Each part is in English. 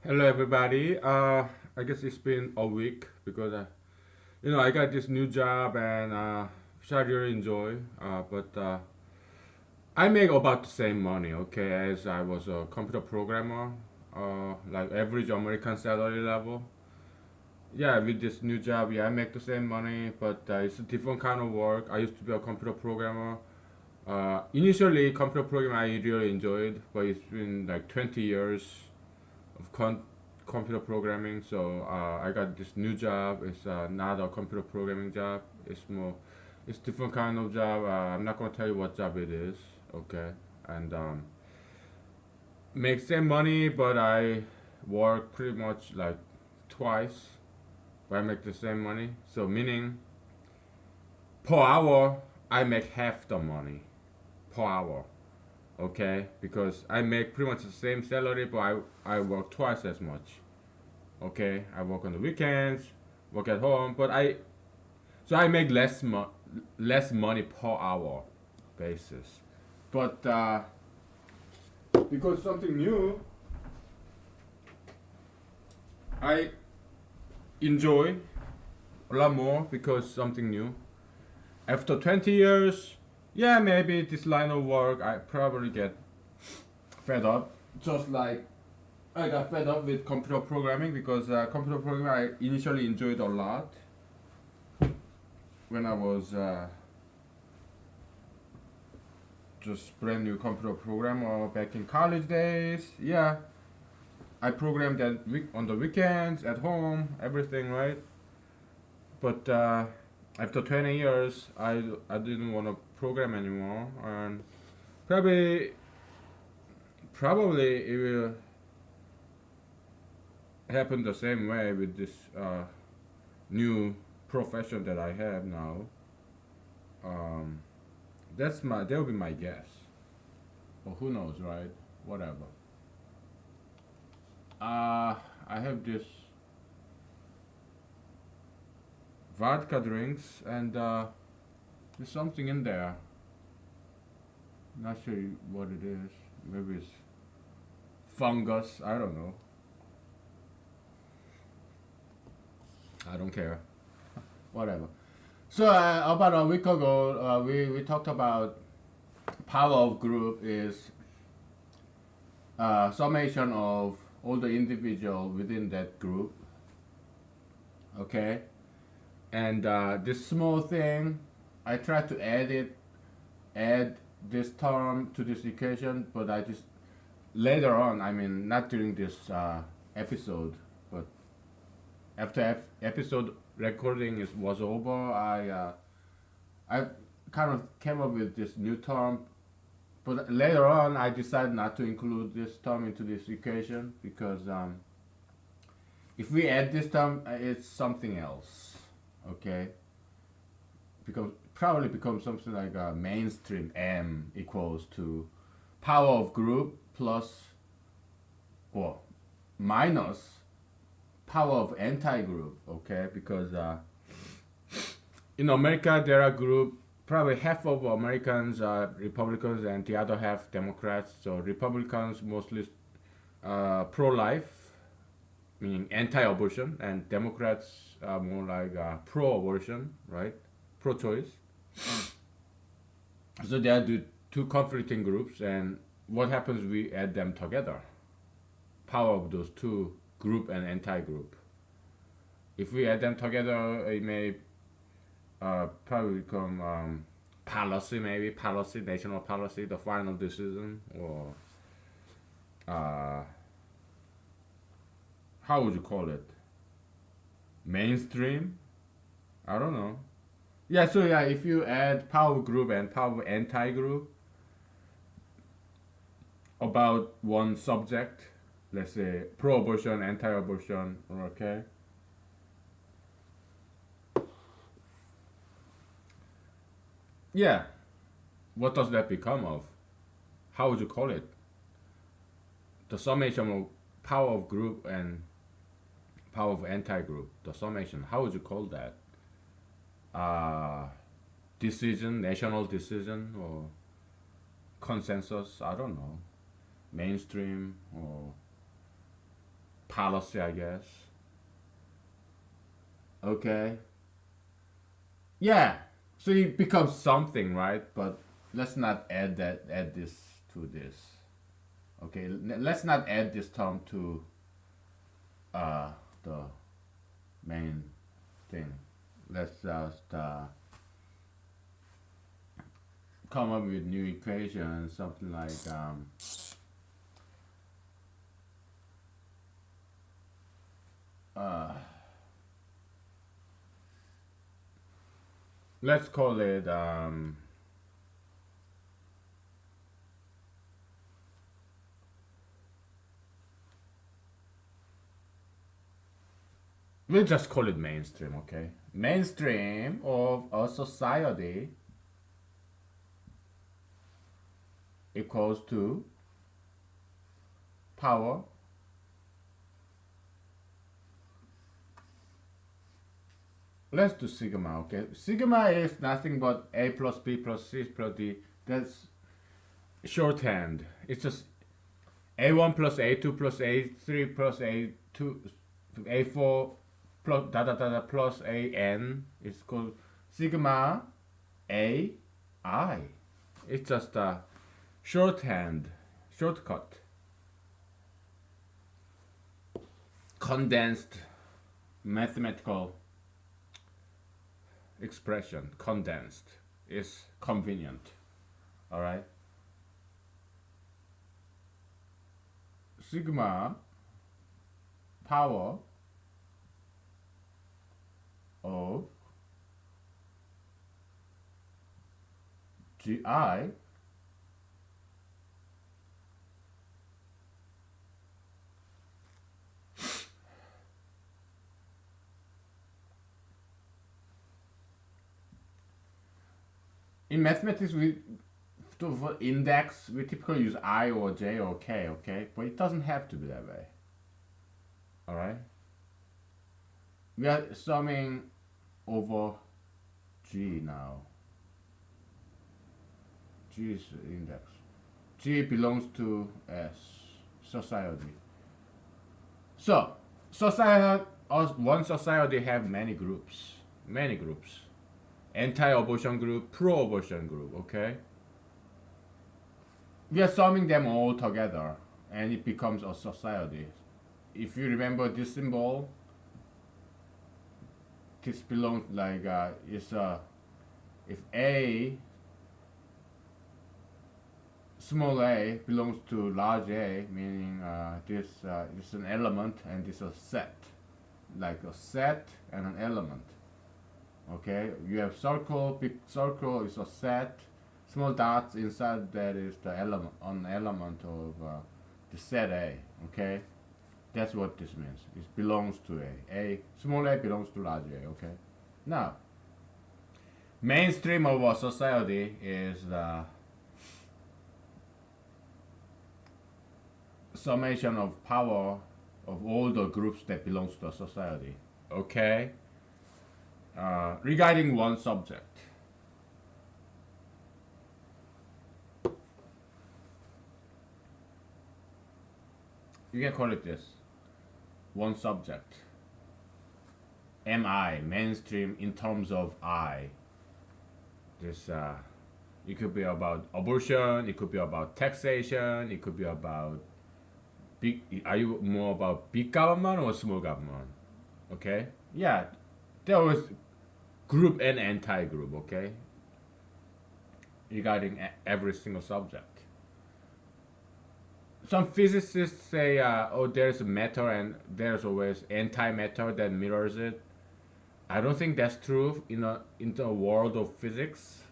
Hello, everybody. I guess it's been a week because I got this new job and which I really enjoy. But I make about the same money, okay, as I was a computer programmer, like average American salary level. Yeah, with this new job, yeah, I make the same money, but it's a different kind of work. I used to be a computer programmer. Initially, computer programming I really enjoyed, but it's been like 20 years of computer programming. So I got this new job. It's not a computer programming job. It's different kind of job. I'm not gonna tell you what job it is. Okay, and make same money, but I work pretty much like twice, but I make the same money. So meaning per hour I make half the money per hour. Okay, because I make pretty much the same salary, but I work twice as much. Okay, I work on the weekends, work at home, but I make less money per hour basis. But because something new, I enjoy a lot more because something new. After 20 years, yeah, maybe this line of work I probably get fed up. Just like I got fed up with computer programming because computer programming I initially enjoyed a lot when I was just brand new computer programmer back in college days. Yeah, I programmed that on the weekends at home, everything right. But after 20 years, I didn't want to program anymore, and probably probably it will happen the same way with this new profession that I have now. Um, that will be my guess. But who knows, right? Whatever. I have this vodka drinks and there's something in there. Not sure what it is. Maybe it's fungus. I don't know. I don't care. Whatever. So about a week ago, we talked about power of group is summation of all the individual within that group. Okay, and this small thing, I tried to add this term to this equation, but I just later on. I mean, not during this episode, but after episode recording was over, I kind of came up with this new term. But later on, I decided not to include this term into this equation because if we add this term, it's something else. Okay, because probably becomes something like a mainstream M equals to power of group plus or minus power of anti-group. Okay, because in America there are group probably half of Americans are Republicans and the other half Democrats. So Republicans mostly pro-life, meaning anti-abortion, and Democrats are more like pro-abortion, right? Pro-choice. So they are the two conflicting groups, and what happens? We add them together. Power of those two group and anti-group. If we add them together, it may probably become policy, maybe policy, national policy, the final decision, or uh, how would you call it? Mainstream? I don't know. Yeah, so yeah, if you add power group and power anti group about one subject, let's say pro abortion, anti abortion, okay, yeah, what does that become of? How would you call it? The summation of power of group and power of anti group, the summation, how would you call that? Uh, Decision, national decision, or consensus, I don't know, mainstream or policy, I guess. Okay. Yeah. So it becomes something, right? But let's not add this to this. Okay. Let's not add this term to the main thing. Let's just come up with new equation, something like uh, let's call it we'll just call it mainstream, okay? Mainstream of a society equals to power let's do sigma, okay? Sigma is nothing but A plus B plus C plus D. That's shorthand. It's just A1 plus A2 plus A3 plus A2, A4 plus da da da da plus AN. It's called sigma AI. It's just a shorthand, shortcut. Condensed mathematical expression, condensed, is convenient. All right. Sigma power of GI in mathematics for index we typically use I or J or K, okay? But it doesn't have to be that way. Alright? We are summing over G now. G is the index. G belongs to S, society. So, society, one society have many groups. Many groups. Anti-abortion group, pro-abortion group, okay? We are summing them all together and it becomes a society. If you remember this symbol, this belongs like if A small a belongs to large A, meaning this is an element and this is a set, like a set and an element. Okay, you have circle, big circle is a set, small dots inside that is the element, an element of the set A. Okay, that's what this means. It belongs to A. Small a belongs to large A. Okay, now mainstream of our society is the summation of power of all the groups that belongs to a society. Okay. Regarding one subject, you can call it this: one subject. MI, mainstream in terms of I. This it could be about abortion. It could be about taxation. It could be about big. Are you more about big government or small government? Okay. Yeah, there was group and anti-group, okay, regarding every single subject. Some physicists say, oh, there's matter and there's always antimatter that mirrors it. I don't think that's true in the world of physics,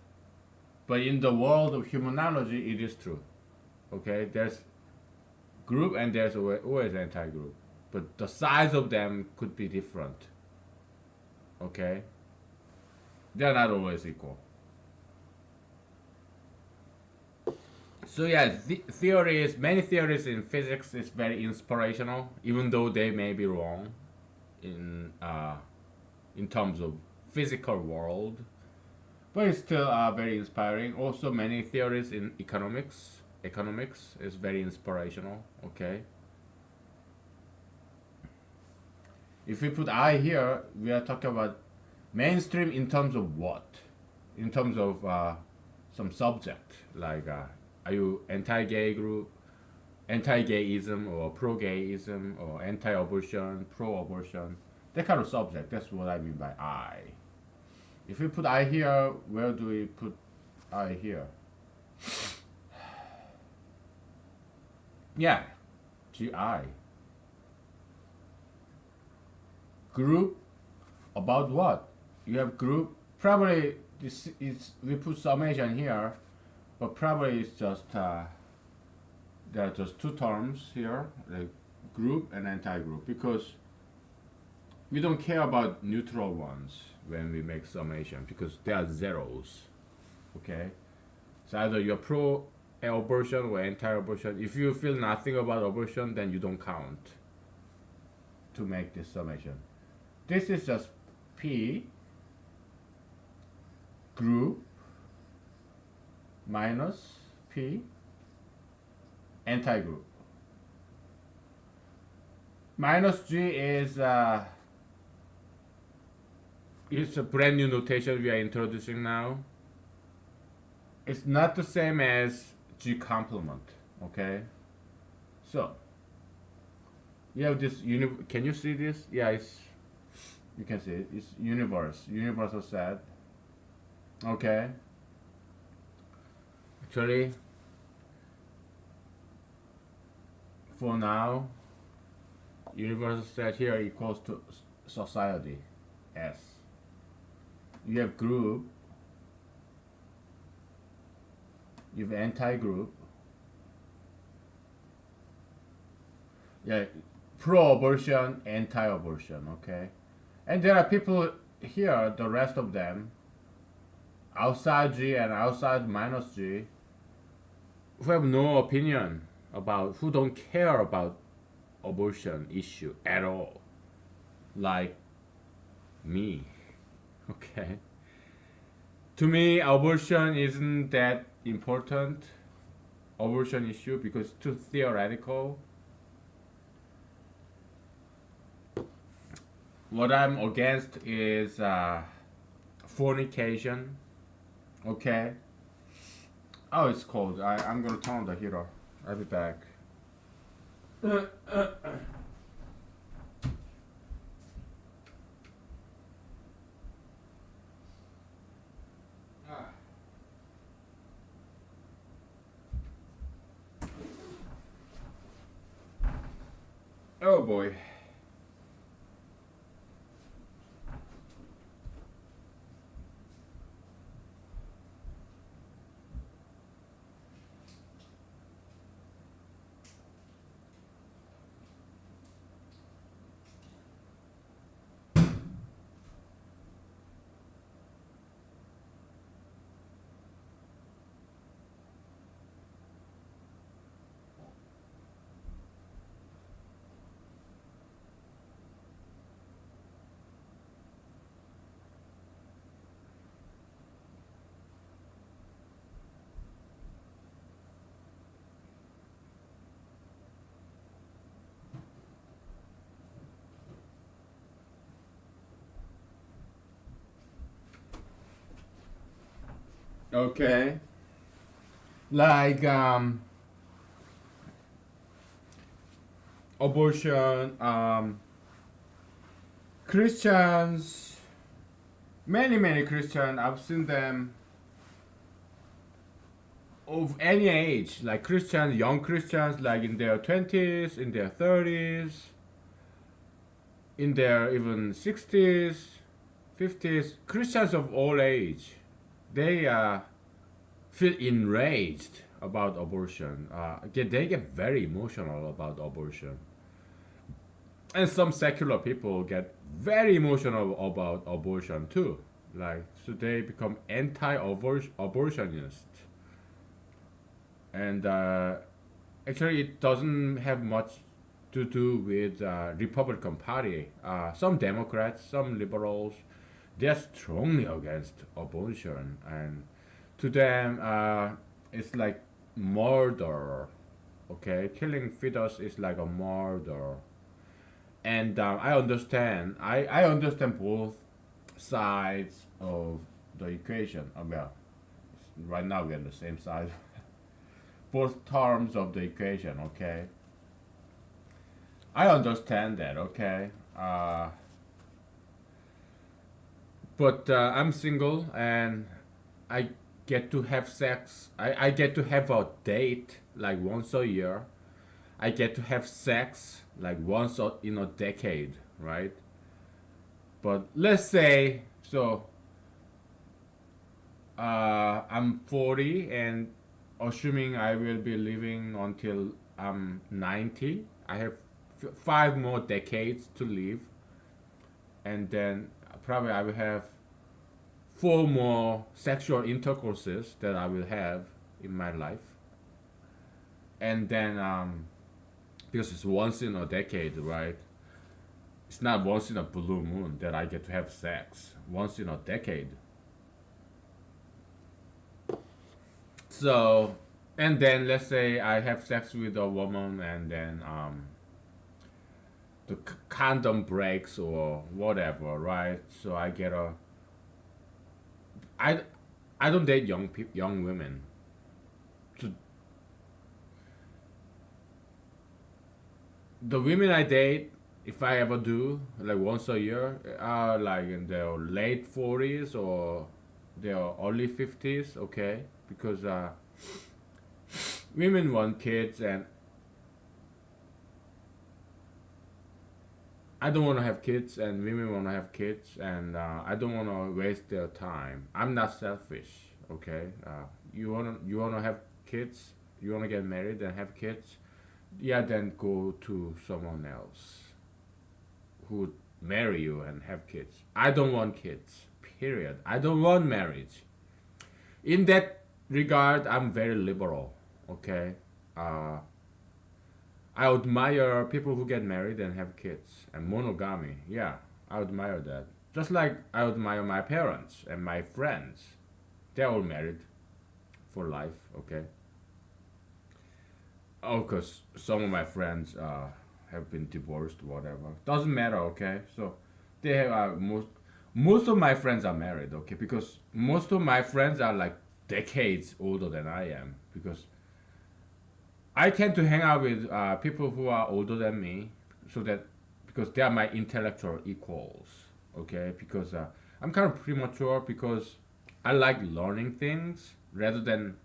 but in the world of humanology, it is true. Okay, there's group and there's always anti-group, but the size of them could be different. Okay. They're not always equal. So yeah, many theories in physics is very inspirational, even though they may be wrong in terms of physical world, but it's still very inspiring. Also, many theories in economics is very inspirational. Okay. If we put I here, we are talking about mainstream in terms of what? In terms of some subject, like are you anti-gay group, anti-gayism or pro-gayism or anti-abortion, pro-abortion, that kind of subject. That's what I mean by I. If we put I here, where do we put I here? Yeah, GI. Group about what? You have group. Probably this is we put summation here, but probably it's just there are just two terms here, like group and anti-group, because we don't care about neutral ones when we make summation because they are zeros. Okay, so either you're pro abortion or anti-abortion. If you feel nothing about abortion, then you don't count to make this summation. This is just P group minus P anti-group. Minus G is it's a brand new notation we are introducing now. It's not the same as G complement, okay? So you have this can you see this? Yeah, it's you can see it. It's universal set. Okay. Actually, for now, universal set here equals to society, S. You have group, you have anti-group, yeah, pro-abortion, anti-abortion, okay? And there are people here, the rest of them, outside G and outside minus G, who have no opinion about, who don't care about abortion issue at all, like me. Okay. To me, abortion isn't that important, abortion issue, because it's too theoretical. What I'm against is fornication. Okay. Oh, it's cold. I'm gonna turn on the heater. I'll be back. Oh boy. Okay. Like abortion, Christians, many Christians, I've seen them of any age, like Christians, young Christians, like in their 20s, in their 30s, in their even 60s, 50s, Christians of all age, they feel enraged about abortion. They get very emotional about abortion. And some secular people get very emotional about abortion too. Like, so they become anti-abortionist. And actually, it doesn't have much to do with Republican Party. Some Democrats, some liberals, they're strongly against abortion, and to them, it's like murder. Okay, killing fetus is like a murder, And I understand both sides of the equation. Well, right now we're on the same side. Both terms of the equation. Okay, I understand that. Okay, but I'm single and I get to have sex. I get to have a date like once a year. I get to have sex like in a decade, right? But let's say so I'm 40 and assuming I will be living until I'm 90, I have 5 more decades to live, and then probably I will have 4 more sexual intercourses that I will have in my life, and then because it's once in a decade, right? It's not once in a blue moon that I get to have sex. Once in a decade. So, and then let's say I have sex with a woman, and then the condom breaks or whatever, right? So I get a I I don't date young women. So the women I date, if I ever do, like once a year, are like in their late 40s or their early 50s, okay? Because women want kids, and I don't want to have kids, and women want to have kids, and I don't want to waste their time. I'm not selfish, okay? You wanna have kids, you wanna get married and have kids, yeah, then go to someone else who would marry you and have kids. I don't want kids. Period. I don't want marriage. In that regard, I'm very liberal. Okay. Uh, I admire people who get married and have kids and monogamy. Yeah, I admire that. Just like I admire my parents and my friends. They're all married for life. Okay. Of course, some of my friends have been divorced, whatever. Doesn't matter, okay? So they have most of my friends are married, okay? Because most of my friends are like decades older than I am. Because I tend to hang out with people who are older than me, so that because they are my intellectual equals, okay? Because I'm kind of premature because I like learning things rather than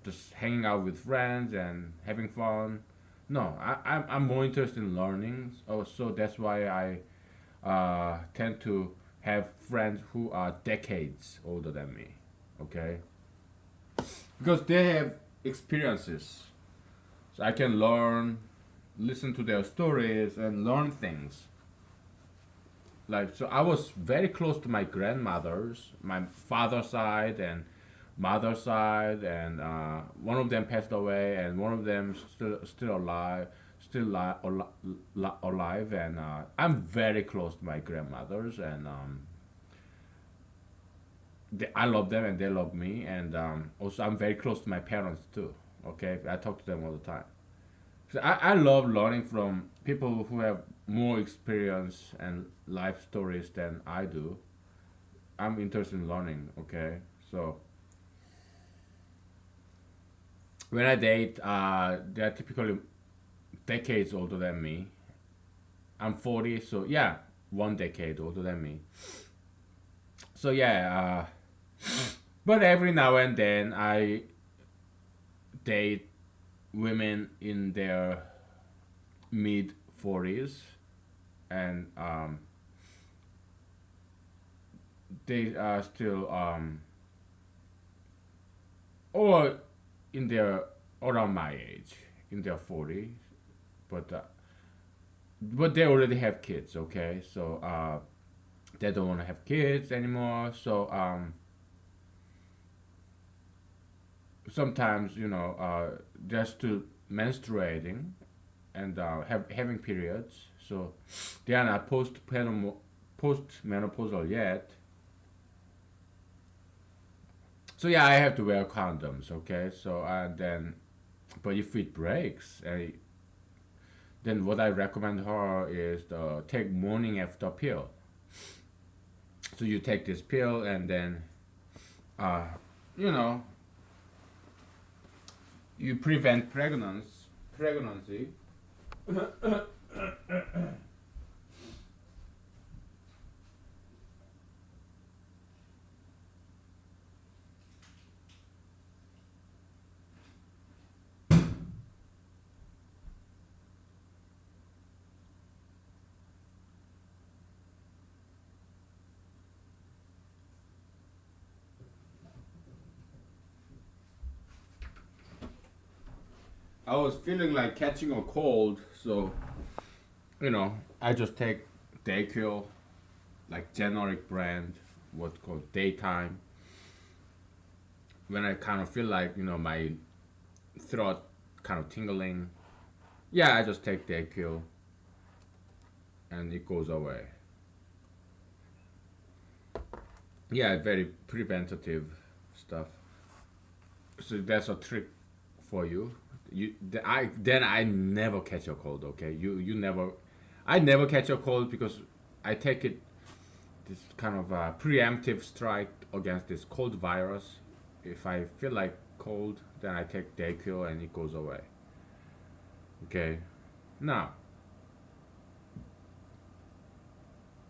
just hanging out with friends and having fun. No, I'm more interested in learning. Oh, so that's why I tend to have friends who are decades older than me. Okay, because they have experiences, so I can learn, listen to their stories, and learn things. Like so, I was very close to my grandmothers, my father's side and mother's side, and one of them passed away, and one of them still alive, alive, and I'm very close to my grandmothers, and I love them and they love me, and also I'm very close to my parents too. Okay, I talk to them all the time. So I love learning from people who have more experience and life stories than I do. I'm interested in learning. Okay, so when I date, they're typically decades older than me. I'm 40, so yeah, 1 decade older than me. So yeah, but every now and then I date women in their mid 40s, and they are still or in their around my age, in their 40s, but they already have kids. Okay, so they don't want to have kids anymore. So sometimes they're still menstruating and having periods, so they are not post-menopausal yet. So yeah, I have to wear condoms. Okay, so then, but if it breaks, then what I recommend her is take morning after pill. So you take this pill and then uh, you know you prevent pregnancy. I was feeling like catching a cold, so I just take Dayquil, like generic brand, what's called daytime. When I kind of feel like my throat kind of tingling, yeah, I just take Dayquil, and it goes away. Yeah, very preventative stuff. So that's a trick for you. I never catch a cold. Okay, you never, I never catch a cold because I take it this kind of a preemptive strike against this cold virus. If I feel like cold, then I take Dayquil and it goes away. Okay, now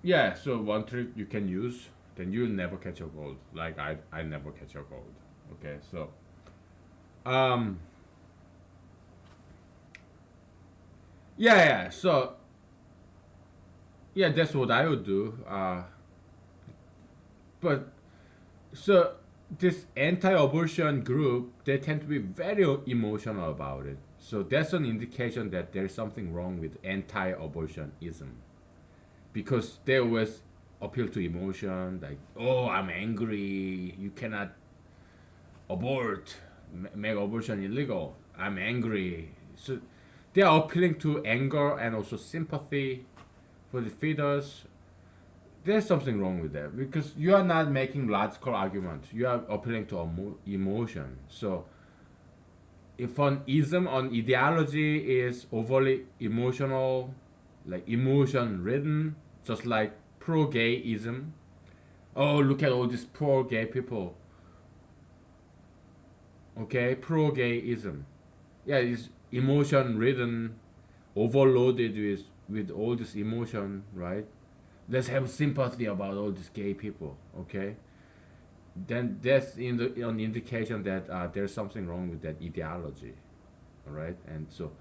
yeah, so one trick you can use, then you'll never catch a cold. Like I never catch a cold. Okay, so um yeah, so yeah, that's what I would do. But so this anti-abortion group, they tend to be very emotional about it. So that's an indication that there's something wrong with anti-abortionism because they always appeal to emotion, like, oh, I'm angry, you cannot abort, make abortion illegal, I'm angry. So they are appealing to anger and also sympathy for the fetus. There's something wrong with that because you are not making logical arguments. You are appealing to emotion. So if an ism on ideology is overly emotional, like emotion ridden, just like pro gayism, oh, look at all these poor gay people. Okay, pro gayism. Yeah, it's emotion ridden, overloaded with all this emotion, right? Let's have sympathy about all these gay people, okay? Then that's an indication that there's something wrong with that ideology, all right? And so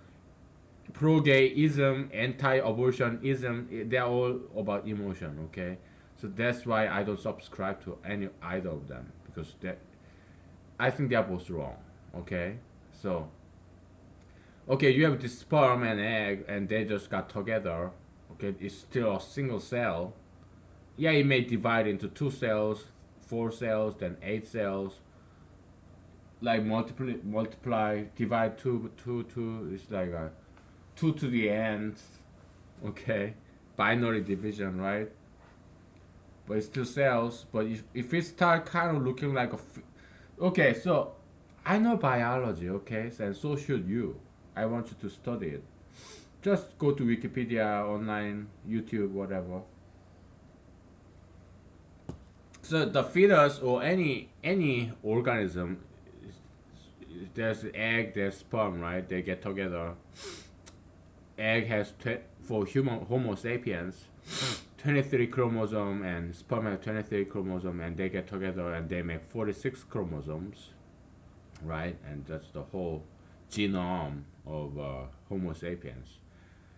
pro-gayism, anti-abortionism, they're all about emotion, okay? So that's why I don't subscribe to any either of them because I think they're both wrong, okay? So okay, you have this sperm and egg, and they just got together. Okay, it's still a single cell. Yeah, it may divide into two cells, four cells, then eight cells. Like multiply, divide two. It's like a two to the nth. Okay, binary division, right? But it's still cells. But if it start kind of looking like okay, so I know biology. Okay, and so should you. I want you to study it. Just go to Wikipedia, online, YouTube, whatever. So the fetus or any organism, there's egg, there's sperm, right? They get together. Egg has for human Homo sapiens, 23 chromosome, and sperm has 23 chromosome, and they get together and they make 46 chromosomes, right? And that's the whole genome of Homo sapiens.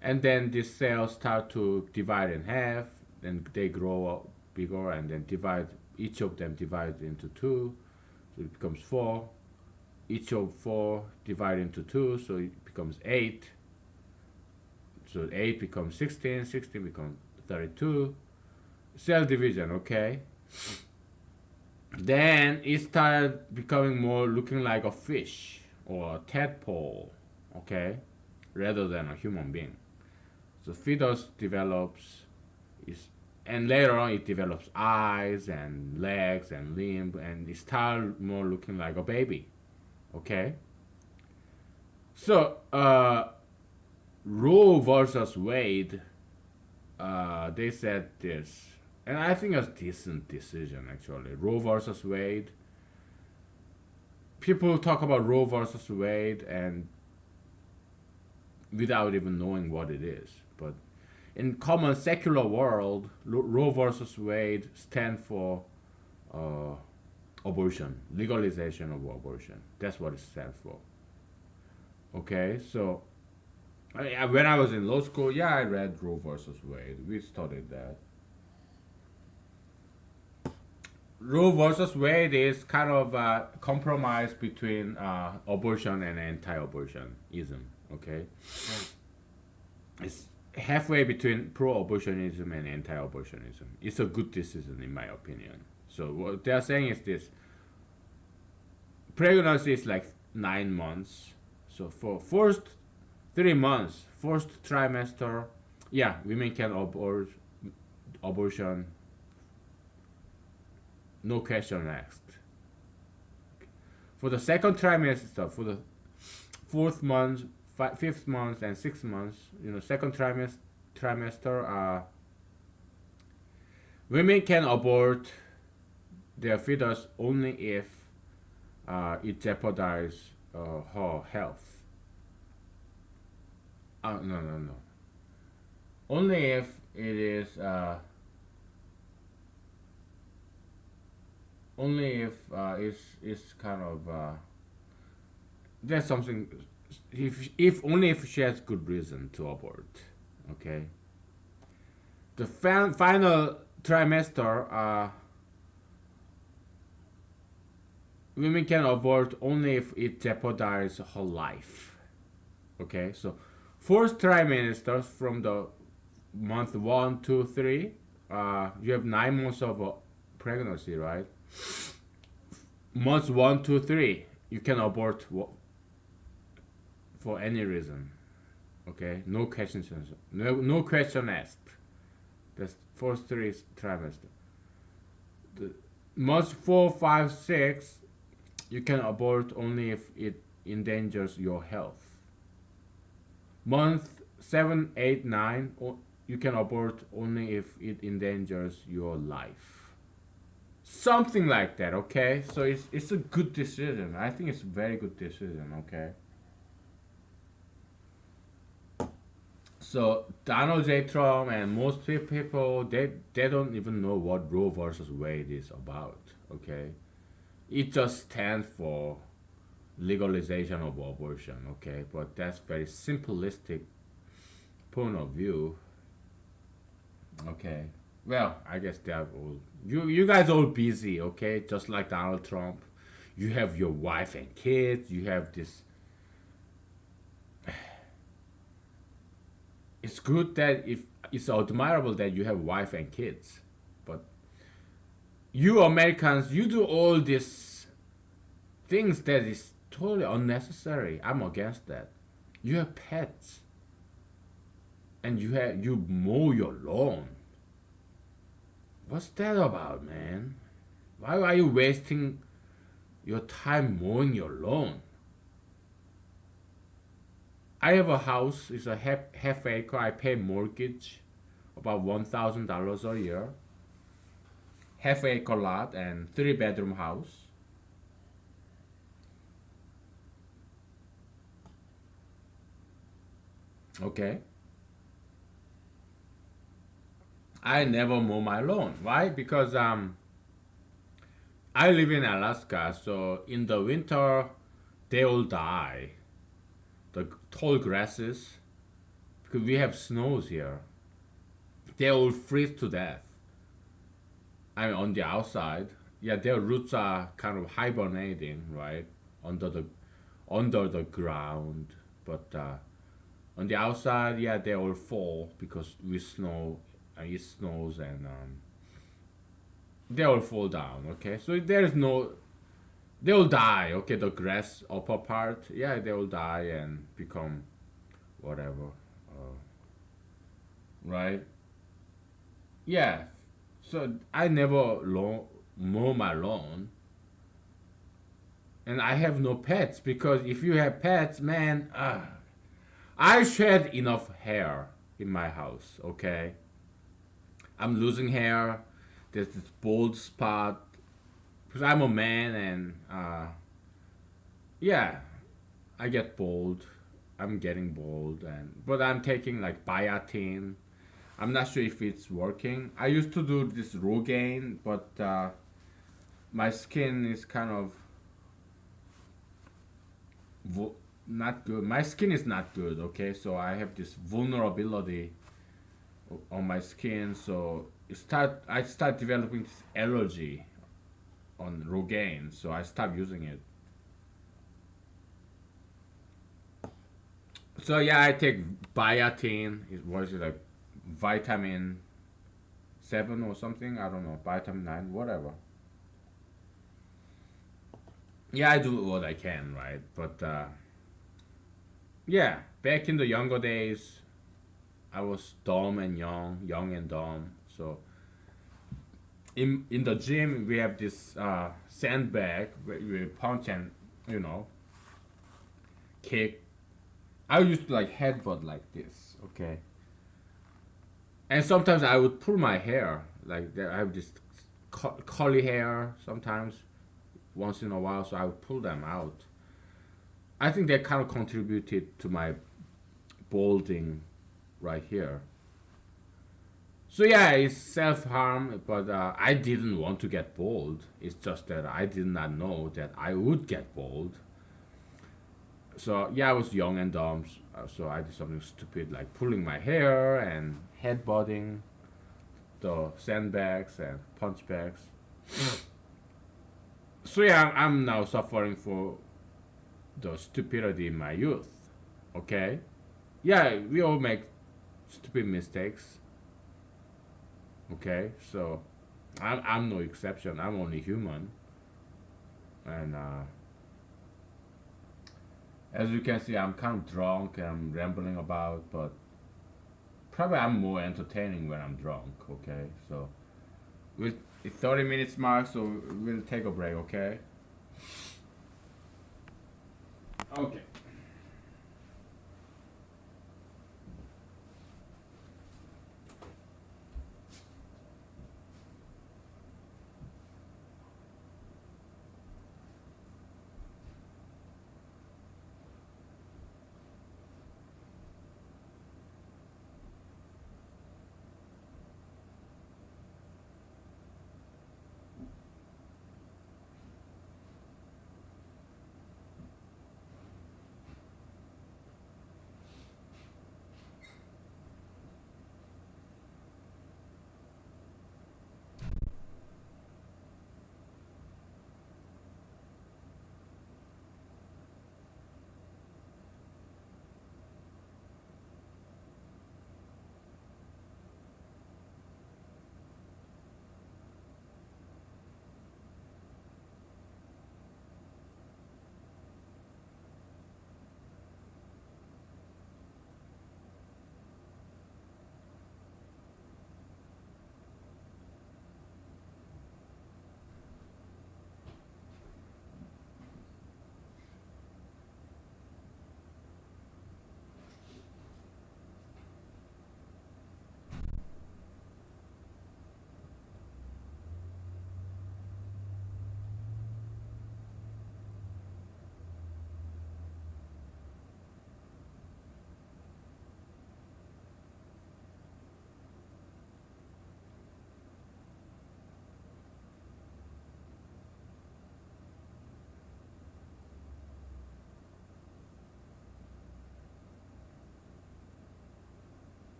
And then these cells start to divide in half, then they grow up bigger, and then divide. Each of them divide into two, so it becomes four. Each of four divide into two, so it becomes eight. So 8 becomes 16, 16 becomes 32. Cell division, okay? Then it started becoming more looking like a fish or a tadpole, okay? Rather than a human being. So fetus develops, and later on it develops eyes and legs and limb, and it starts more looking like a baby, okay? So, Roe versus Wade, they said this, and I think it's a decent decision actually. Roe versus Wade. People talk about Roe versus Wade and without even knowing what it is. But in common secular world, Roe versus Wade stand for uh, abortion, legalization of abortion. That's what it stands for. Okay, so when I was in law school, yeah, I read Roe versus Wade. We studied that. Roe versus Wade is kind of a compromise between abortion and anti-abortionism. Okay, it's halfway between pro-abortionism and anti-abortionism. It's a good decision in my opinion. So what they are saying is this: pregnancy is like 9 months. So for first 3 months, first trimester, yeah, women can abort abortion, no question asked. For the second trimester, for the fourth month, fifth month, and 6 months, second trimester, women can abort their fetus only if it jeopardizes her health. No, no, no. Only if it is. Only if it's kind of. There's something. If only if she has good reason to abort. Okay. The final trimester. Women can abort only if it jeopardizes her life. Okay, so first trimester from the month 1, 2, 3, you have 9 months of pregnancy, right? Months 1, 2, 3, you can abort for any reason. Okay, no questions, no question asked. That's first three trimester. The months 4, 5, 6, you can abort only if it endangers your health. Month 7, 8, 9, you can abort only if it endangers your life. Something like that, okay? So it's a good decision. I think it's a very good decision, okay? So Donald J. Trump and most people, they don't even know what Roe versus Wade is about, okay? It just stands for legalization of abortion, okay? But that's very simplistic point of view. Okay. Well, I guess they're all you guys are all busy, okay? Just like Donald Trump. You have your wife and kids, you have this. It's good that if it's admirable that you have wife and kids. But you Americans, you do all these things that is totally unnecessary. I'm against that. You have pets, and you mow your lawn. What's that about, man? Why are you wasting your time mowing your lawn? I have a house. It's a half acre. I pay mortgage about $1,000 a year. Half acre lot and 3-bedroom house. Okay. I never mow my lawn. Why? Because I live in Alaska, so in the winter they all die. The tall grasses, because we have snows here, they all freeze to death. I mean, on the outside, yeah, their roots are kind of hibernating, right, under the ground. But on the outside, yeah, they all fall because we snow, it snows, and they all fall down. Okay, so there is no, they all die. Okay, the grass upper part, yeah, they all die and become whatever, right? Yeah. So I never mow my lawn, and I have no pets because if you have pets, man, I shed enough hair in my house. Okay, I'm losing hair. There's this bald spot because I'm a man, and yeah, I get bald. I'm getting bald, and but I'm taking like biotin. I'm not sure if it's working. I used to do this Rogaine, but my skin is kind of not good. My skin is not good. Okay, so I have this vulnerability on my skin. So I start developing this allergy on Rogaine. So I stopped using it. So yeah, I take biotin. It was like vitamin 7 or something. I don't know, vitamin 9, whatever. Yeah, I do what I can, right? But yeah, back in the younger days, I was dumb and young and dumb. So in the gym, we have this sandbag where we punch and you know kick. I used to like headbutt like this, okay. And sometimes I would pull my hair, like I have this curly hair sometimes, once in a while, so I would pull them out. I think that kind of contributed to my balding right here. So yeah, it's self harm, but I didn't want to get bald. It's just that I did not know that I would get bald. So yeah, I was young and dumb, so I did something stupid like pulling my hair and headbutting the sandbags and punch bags. So yeah, I'm now suffering for the stupidity in my youth. Okay, yeah, we all make stupid mistakes. Okay, so I'm no exception. I'm only human, and as you can see, I'm kind of drunk and I'm rambling about, but probably I'm more entertaining when I'm drunk. Okay, so with 30 minutes mark, so we'll take a break. Okay. Okay.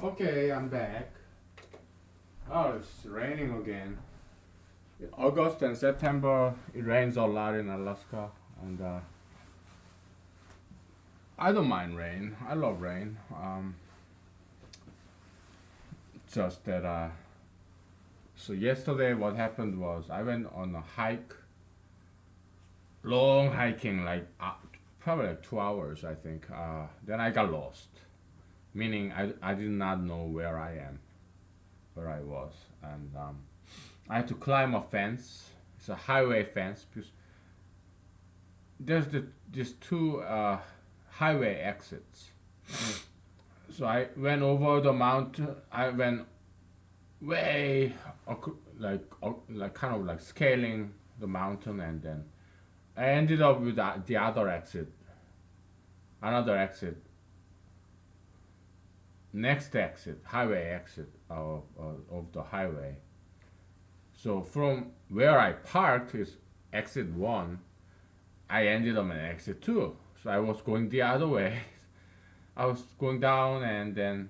Okay, I'm back. Oh, it's raining again. August and September, it rains a lot in Alaska, and I don't mind rain. I love rain. Just that. So yesterday, what happened was I went on a hike, long hiking, like probably like 2 hours, I think. Then I got lost, meaning I did not know where I am, where I was, and I had to climb a fence. It's a highway fence because there's these two highway exits. So I went over the mountain. I went way like kind of like scaling the mountain, and then I ended up with the other exit, another exit, next exit, highway exit of the highway. So from where I parked is exit one, I ended up at exit two. So I was going the other way. I was going down and then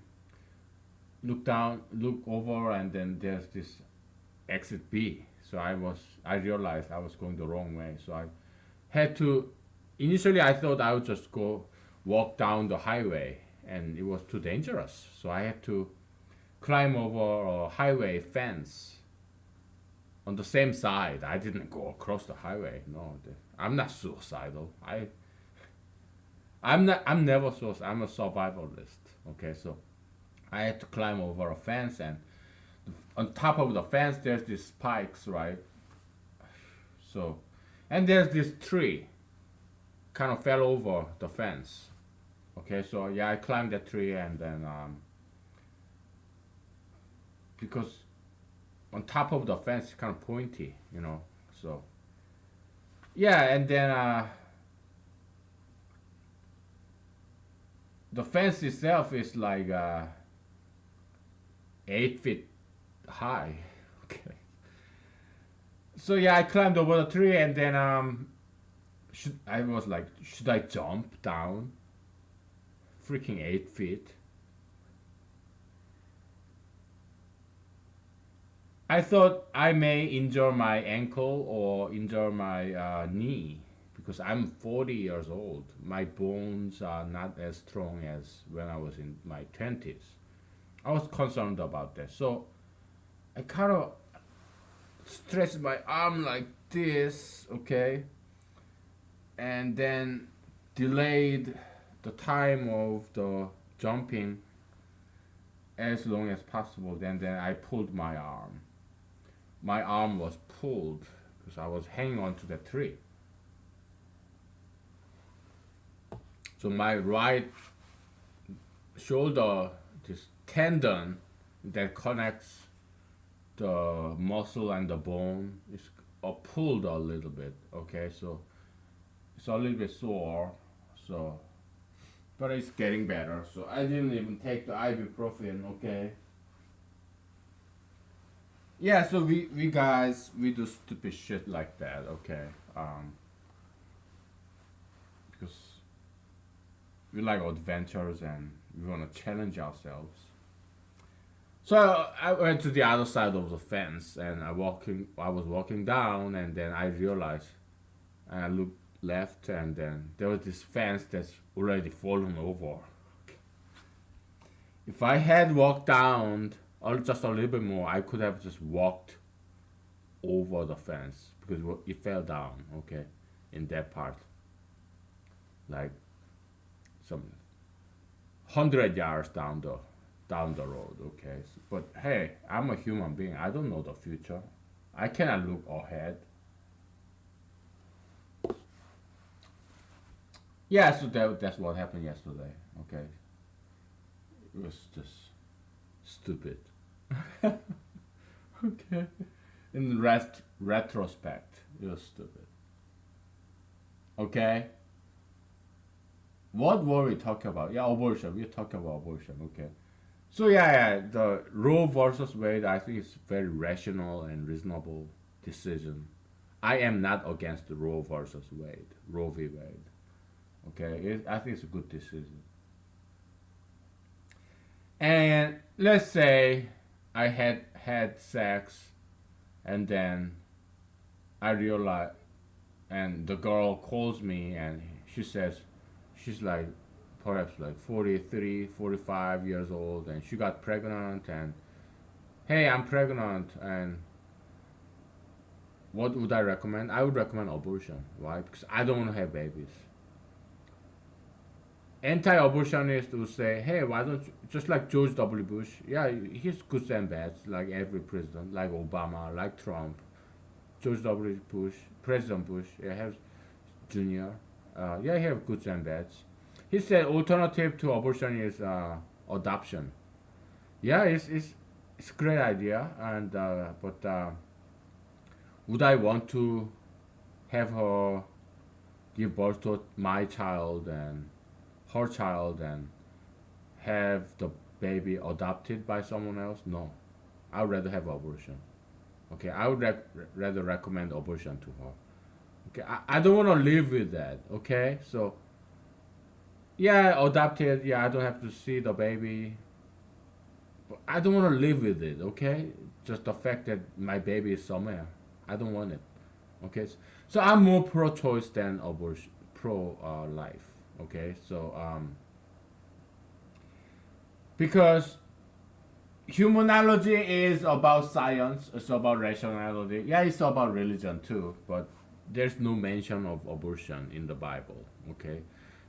look down, look over, and then there's this exit B. So I realized I was going the wrong way. So I had to. Initially, I thought I would just go walk down the highway, and it was too dangerous. So I had to climb over a highway fence on the same side. I didn't go across the highway. No, I'm not suicidal. I'm not. I'm never suicidal. I'm a survivalist. Okay, so I had to climb over a fence, and on top of the fence there's these spikes, right? So, and there's this tree, kind of fell over the fence. Okay, so yeah, I climbed that tree, and then because on top of the fence it's kind of pointy, you know. So yeah, and then the fence itself is like 8 feet high. Okay. So yeah, I climbed over the tree, and then I was like, should I jump down? Freaking 8 feet. I thought I may injure my ankle or injure my knee because I'm 40 years old. My bones are not as strong as when I was in my 20s. I was concerned about that. So I kind of stretched my arm like this, okay, and then delayed the time of the jumping as long as possible. Then I pulled my arm. My arm was pulled because I was hanging on to the tree. So my right shoulder, this tendon that connects the muscle and the bone, is pulled a little bit. Okay, so it's a little bit sore. So, but it's getting better. So I didn't even take the ibuprofen. Okay. Yeah, so we guys, we do stupid shit like that, okay? Because we like adventures and we want to challenge ourselves. So I went to the other side of the fence, and I was walking down, and then I realized, and I looked left, and then there was this fence that's already fallen over. If I had walked down or just a little bit more, I could have just walked over the fence because it fell down, okay, in that part, like some 100 yards down the road, okay. But hey, I'm a human being. I don't know the future. I cannot look ahead. Yeah, so that's what happened yesterday, okay. It was just stupid. Okay. In retrospect, it was stupid. Okay. What were we talking about? Yeah, abortion. We talked about abortion. Okay. So yeah, the Roe versus Wade, I think it's very rational and reasonable decision. I am not against the Roe versus Wade, Roe v. Wade. Okay, I think it's a good decision. And let's say I had sex, and then I realize, and the girl calls me and she says she's like perhaps like 43, 45 years old, and she got pregnant, and hey, I'm pregnant, and what would I recommend? I would recommend abortion. Why? Because I don't want to have babies. Anti-abortionists will say, hey, why don't you, just like George W. Bush, yeah, he's good and bad, like every president, like Obama, like Trump, George W. Bush, President Bush, yeah, has Junior, yeah, he have goods and bads. He said alternative to abortion is adoption. Yeah, it's a great idea, and but would I want to have her give birth to my child and her child and have the baby adopted by someone else? No, I would rather have abortion. Okay, I would rather recommend abortion to her. Okay, I don't want to live with that. Okay, so yeah, adopted. Yeah, I don't have to see the baby. But I don't want to live with it. Okay, just the fact that my baby is somewhere. I don't want it. Okay, so I'm more pro-choice than abortion, pro-life. Okay, so because humanology is about science, it's about rationality. Yeah, it's about religion too, but there's no mention of abortion in the Bible. Okay,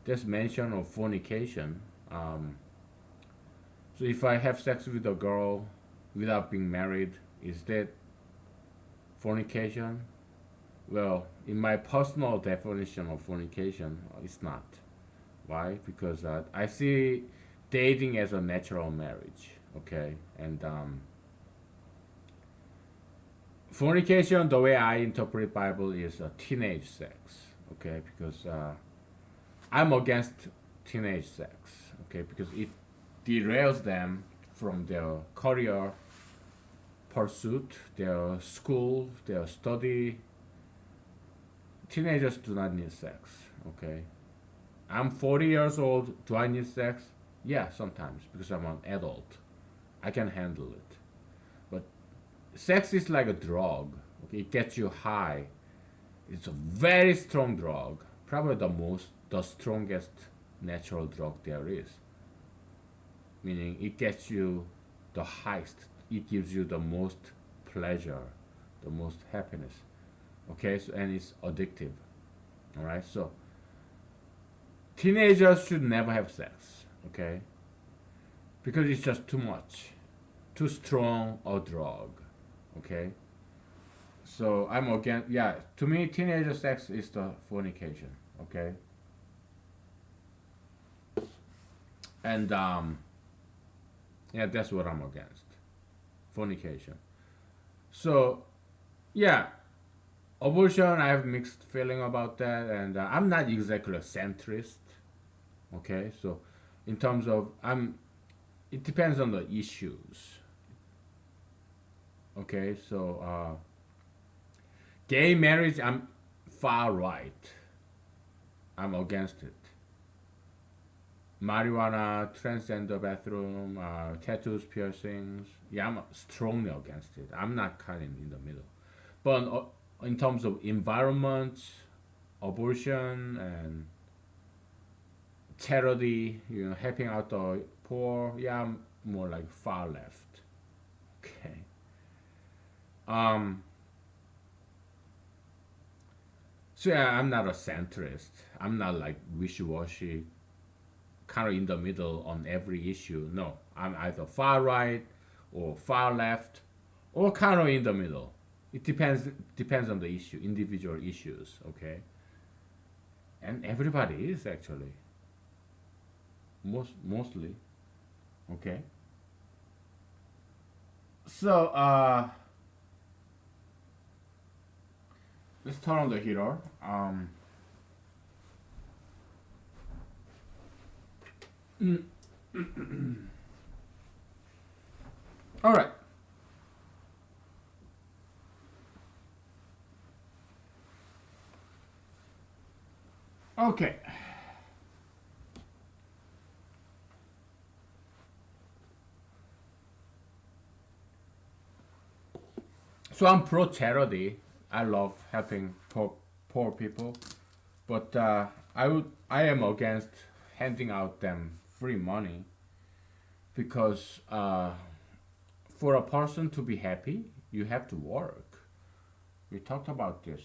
there's mention of fornication. Um, so if I have sex with a girl without being married, is that fornication? Well, in my personal definition of fornication, it's not. Why? Because I see dating as a natural marriage. Okay, and fornication, the way I interpret Bible, is a teenage sex. Okay, because I'm against teenage sex. Okay, because it derails them from their career pursuit, their school, their study. Teenagers do not need sex. Okay, I'm 40 years old. Do I need sex? Yeah, sometimes because I'm an adult. I can handle it. But sex is like a drug. Okay, it gets you high. It's a very strong drug. Probably the strongest natural drug there is. Meaning it gets you the highest. It gives you the most pleasure, the most happiness. Okay, so and it's addictive. All right, so teenagers should never have sex. Okay, because it's just too much, too strong a drug. Okay, so I'm again. Yeah, to me, teenager sex is the fornication. Okay, and yeah, that's what I'm against, fornication. So yeah, abortion. I have mixed feeling about that, and I'm not exactly a centrist. Okay, so in terms of I'm, it depends on the issues. Okay, so gay marriage, I'm far right. I'm against it. Marijuana, transgender bathroom, tattoos, piercings. Yeah, I'm strongly against it. I'm not cutting in the middle. But in terms of environment, abortion, and charity, helping out the poor, yeah, I'm more like far left. Okay. Um, so yeah, I'm not a centrist. I'm not like wishy-washy, kind of in the middle on every issue. No, I'm either far right or far left, or kind of in the middle. It depends on the issue, individual issues. Okay, and everybody is actually mostly. Okay, so let's turn on the heater. All right. Okay. So I'm pro charity. I love helping poor people, but I am against handing out them free money because for a person to be happy, you have to work. We talked about this,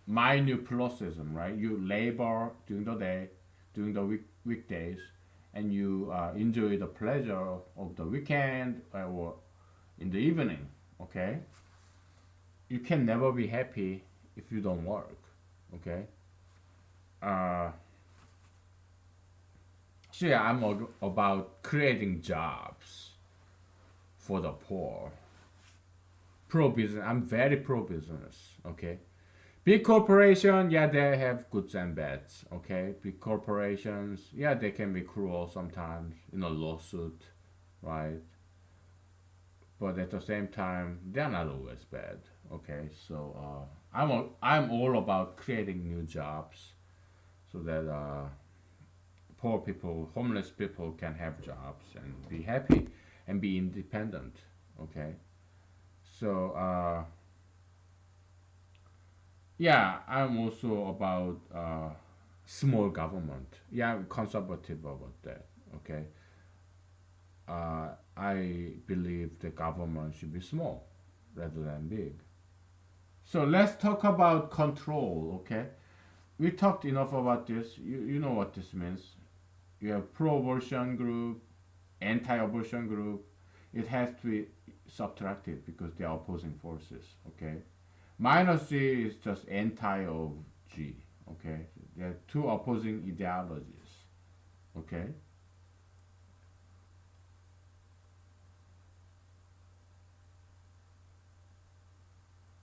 minuplossism, right? You labor during the day, during the weekdays, and you enjoy the pleasure of the weekend or in the evening, okay? You can never be happy if you don't work, okay? Uh, so yeah, I'm about creating jobs for the poor. Pro business. I'm very pro business. Okay. Big corporation, yeah, they have goods and bads. Okay. Big corporations, yeah, they can be cruel sometimes in a lawsuit, right? But at the same time, they're not always bad. Okay. So I'm all about creating new jobs so that poor people, homeless people can have jobs and be happy and be independent. Okay. So yeah, I'm also about small government. Yeah, I'm conservative about that. Okay, I believe the government should be small rather than big. So let's talk about control. Okay, we talked enough about this. You know what this means. You have pro-abortion group, anti-abortion group. It has to be subtracted because they are opposing forces. Okay, minus G is just anti of G. Okay, there are two opposing ideologies. Okay,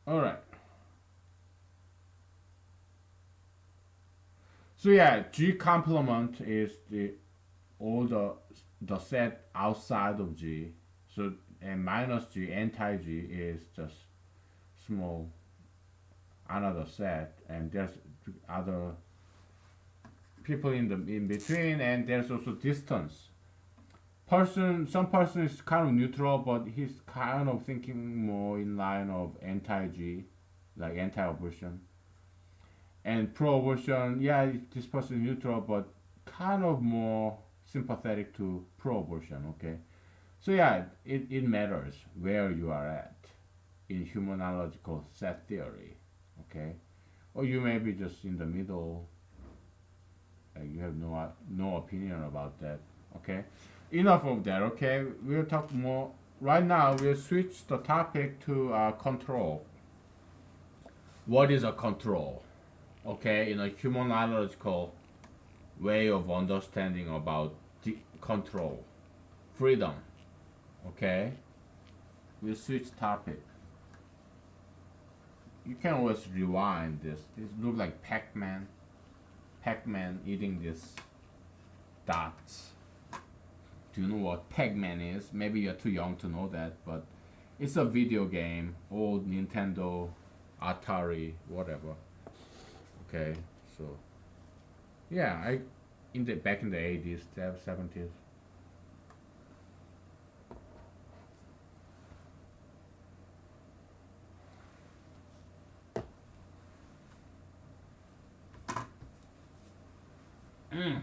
all right. So yeah, G complement is the all the set outside of G. So and minus G anti G is just small another set, and there's other people in the in between, and there's also distance. Some person is kind of neutral, but he's kind of thinking more in line of anti G, like anti abortion. And pro abortion, yeah, this person is neutral, but kind of more sympathetic to pro abortion, okay? So yeah, it matters where you are at in humanological set theory, okay? Or you may be just in the middle, like you have no opinion about that, okay? Enough of that, okay? We'll talk more. Right now, we'll switch the topic to control. What is a control? Okay, in a humanological way of understanding about control, freedom. Okay, we switch topic. You can always rewind this. This look like Pac-Man. Pac-Man eating this dots. Do you know what Pac-Man is? Maybe you're too young to know that, but it's a video game, old Nintendo, Atari, whatever. Okay, so yeah, I in the back in the 80s, 70s. Mm.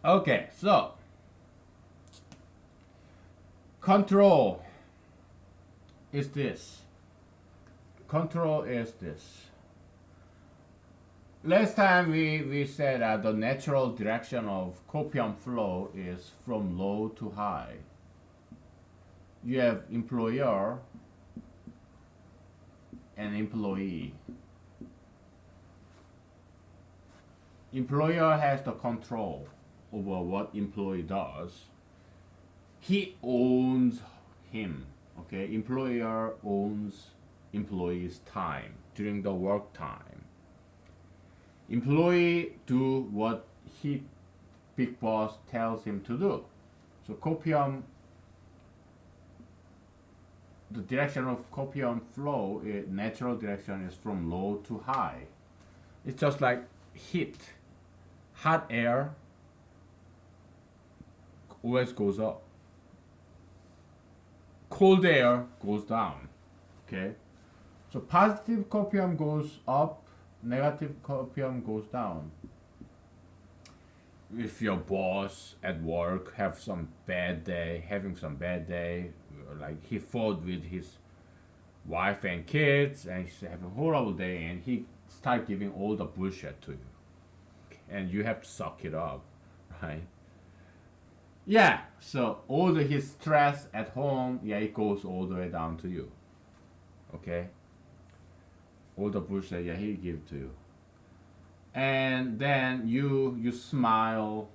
Okay, so control is this. Control is this. Last time we said the natural direction of copium flow is from low to high. You have employer and employee. Employer has the control over what employee does. He owns him. Okay, employer owns employee's time during the work time. Employee do what he big boss tells him to do. So copium, the direction of copium flow, natural direction is from low to high. It's just like heat. Hot air always goes up. cold air goes down. Okay, so positive copium goes up, negative copium goes down. If your boss at work have some bad day, having some bad day, like he fought with his wife and kids, and he's having a horrible day, and he start giving all the bullshit to you, and you have to suck it up, right? Yeah. So all the his stress at home, yeah, it goes all the way down to you. Okay. All the bullshit, yeah, he give to you, and then you smile,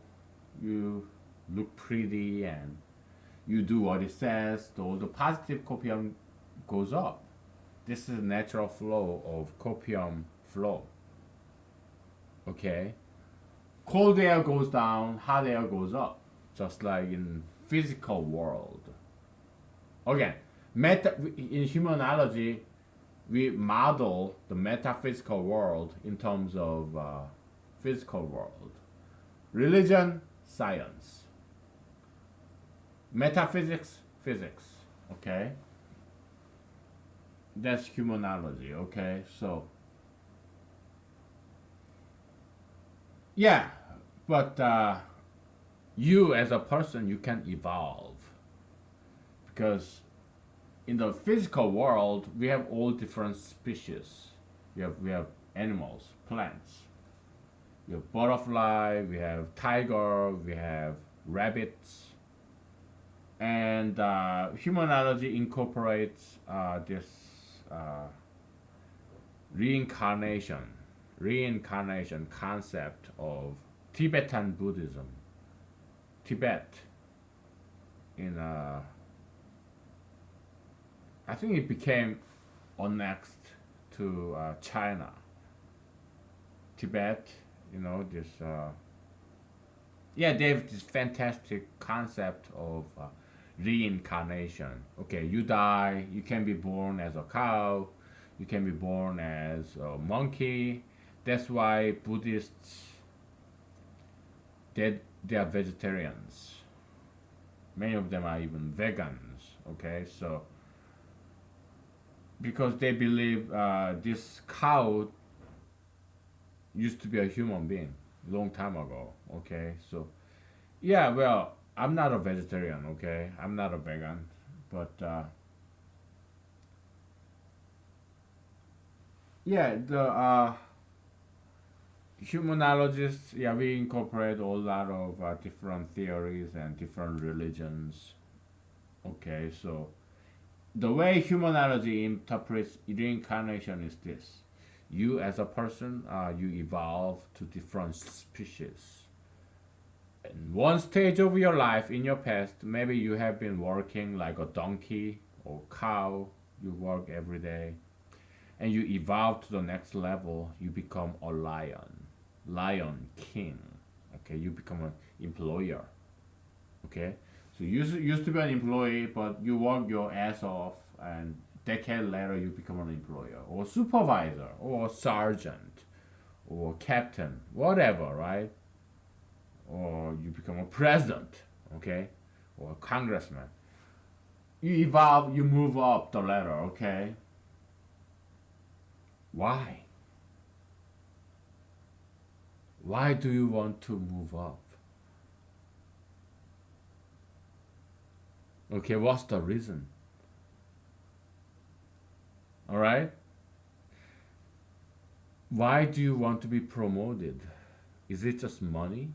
you look pretty, and you do what it says. All the positive copium goes up. This is a natural flow of copium flow. Okay. Cold air goes down, hot air goes up, just like in physical world. Again, in humanology, we model the metaphysical world in terms of physical world. Religion, science. Metaphysics, physics. Okay? That's humanology, okay? So, yeah, but you as a person, you can evolve. Because in the physical world, we have all different species. We have animals, plants. We have butterfly, we have tiger, we have rabbits. And humanology incorporates this reincarnation, reincarnation concept of Tibetan Buddhism. Tibet, in I think it became annexed to China. Tibet, this. Yeah, they have this fantastic concept of reincarnation. Okay, you die, you can be born as a cow, you can be born as a monkey. That's why Buddhists, they are vegetarians. Many of them are even vegans. Okay, so because they believe this cow used to be a human being long time ago. Okay, so yeah, well, I'm not a vegetarian. Okay, I'm not a vegan, but yeah, the humanologists, yeah, we incorporate a lot of different theories and different religions. Okay, so the way humanology interprets reincarnation is this: you as a person, you evolve to different species. In one stage of your life in your past, maybe you have been working like a donkey or cow. You work every day, and you evolve to the next level. You become a lion king. Okay, you become an employer. Okay, so you used to be an employee, but you work your ass off, and decade later you become an employer or supervisor or sergeant or captain, whatever, right? Or you become a president, okay, or a congressman. You evolve, you move up the ladder, okay. Why? Why do you want to move up? Okay, what's the reason? All right? Why do you want to be promoted? Is it just money?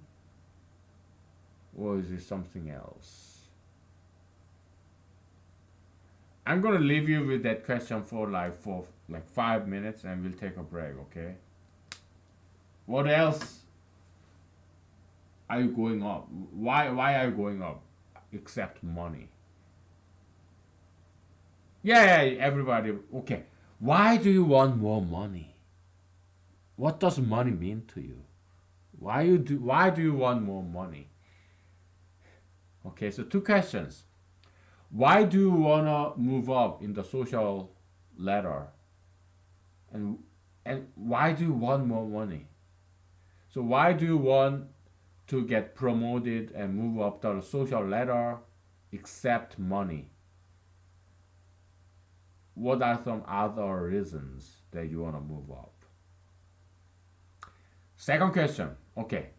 Or is it something else? I'm gonna leave you with that question for like 5 minutes, and we'll take a break, okay? What else are you going up? Why are you going up? Except money. Yeah, yeah, everybody. Okay. Why do you want more money? What does money mean to you? Why do you want more money? Okay, so two questions. Why do you wanna move up in the social ladder? And and why do you want more money? So why do you want to get promoted and move up the social ladder except money? what are some other reasons that you want to move up? Second question. Okay.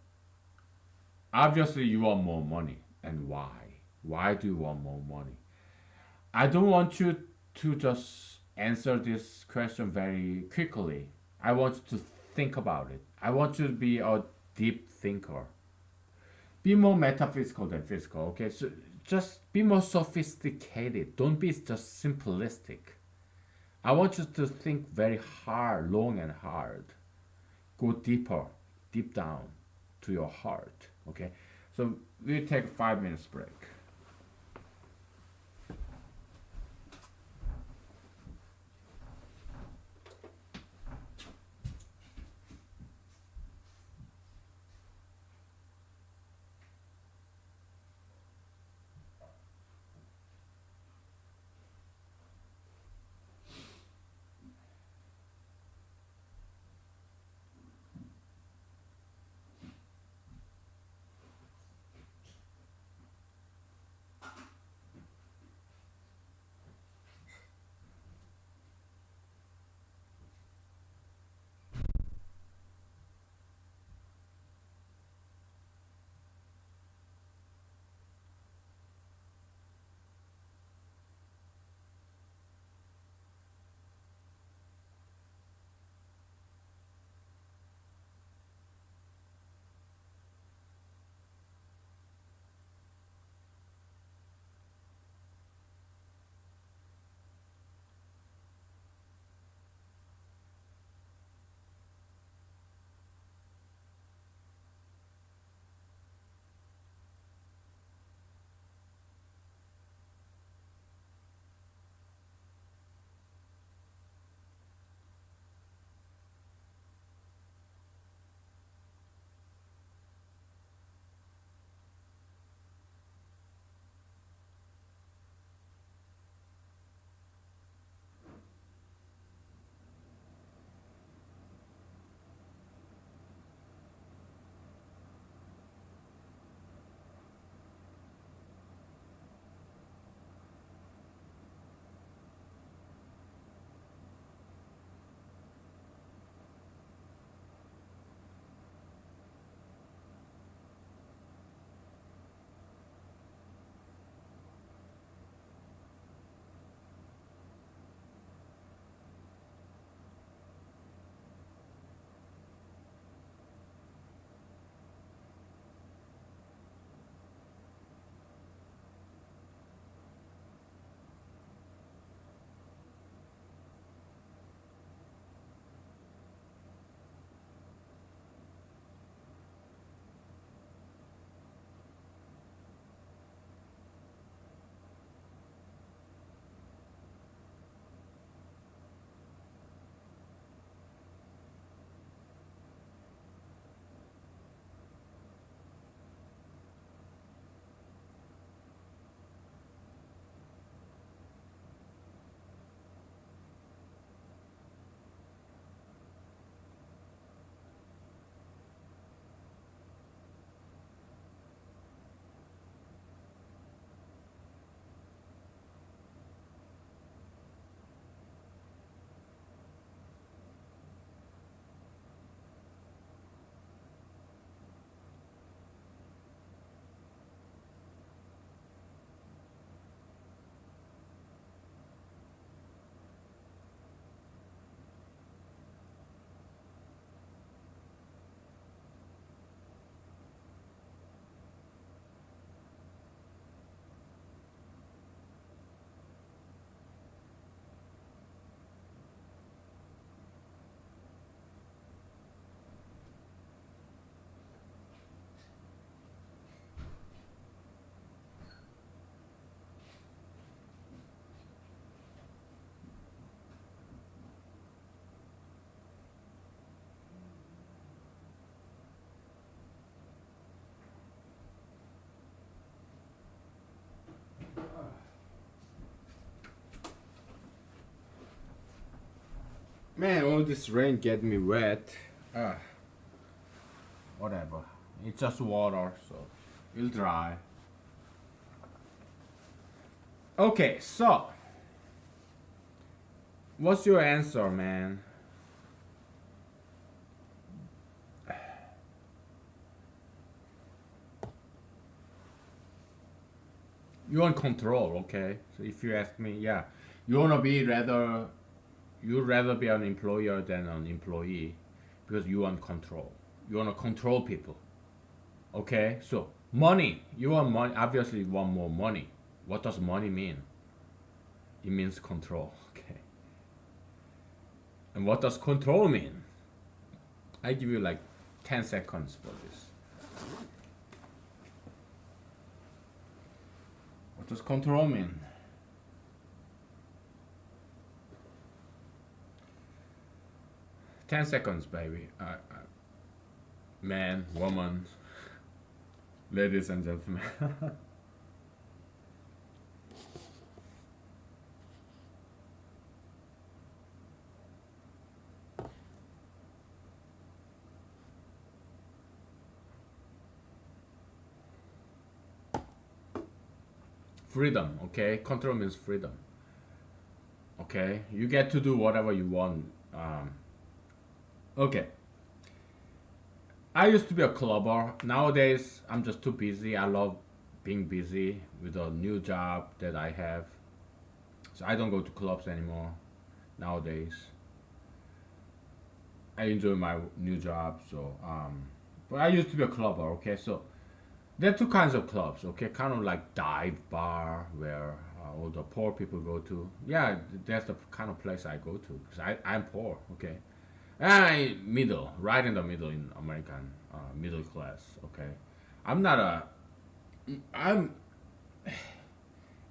Obviously, you want more money. And why? Why do you want more money? I don't want you to just answer this question very quickly. I want you to think about it. I want you to be a deep thinker. Be more metaphysical than physical, okay? So just be more sophisticated. Don't be just simplistic. I want you to think very hard, long and hard. Go deeper, deep down to your heart, okay? So we'll take 5 minutes break. Man, all this rain get me wet. Ah, whatever. It's just water, so it'll dry. Okay, so What's your answer, man? You want control, okay? So if you ask me, yeah, you wanna be rather you'd rather be an employer than an employee because you want control. You wanna control people, okay? So money, you want money. Obviously, you want more money. What does money mean? It means control, okay? And what does control mean? I give you like 10 seconds for this. What does control mean? 10 seconds, baby. Man, woman, ladies and gentlemen. Freedom, okay? Control means freedom. Okay? You get to do whatever you want. Okay. I used to be a clubber. Nowadays, I'm just too busy. I love being busy with a new job that I have. So I don't go to clubs anymore nowadays. I enjoy my new job. But I used to be a clubber, okay? So there are two kinds of clubs, okay? Kind of like dive bar where all the poor people go to. Yeah, that's the kind of place I go to because I'm poor, okay? I middle, right in the middle in American middle class, okay? I'm not a, I'm,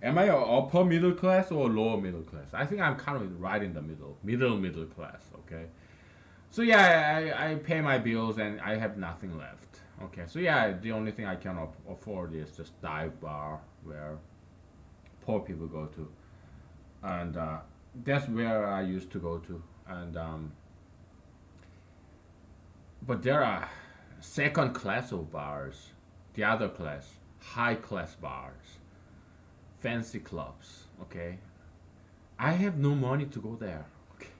am I a upper middle class or lower middle class? I think I'm kind of right in the middle class, okay? So yeah, I pay my bills and I have nothing left. Okay, so yeah, the only thing I can afford is just dive bar where poor people go to, and that's where I used to go to. And but there are second class of bars, the other class, high class bars, fancy clubs. Okay, I have no money to go there. Okay,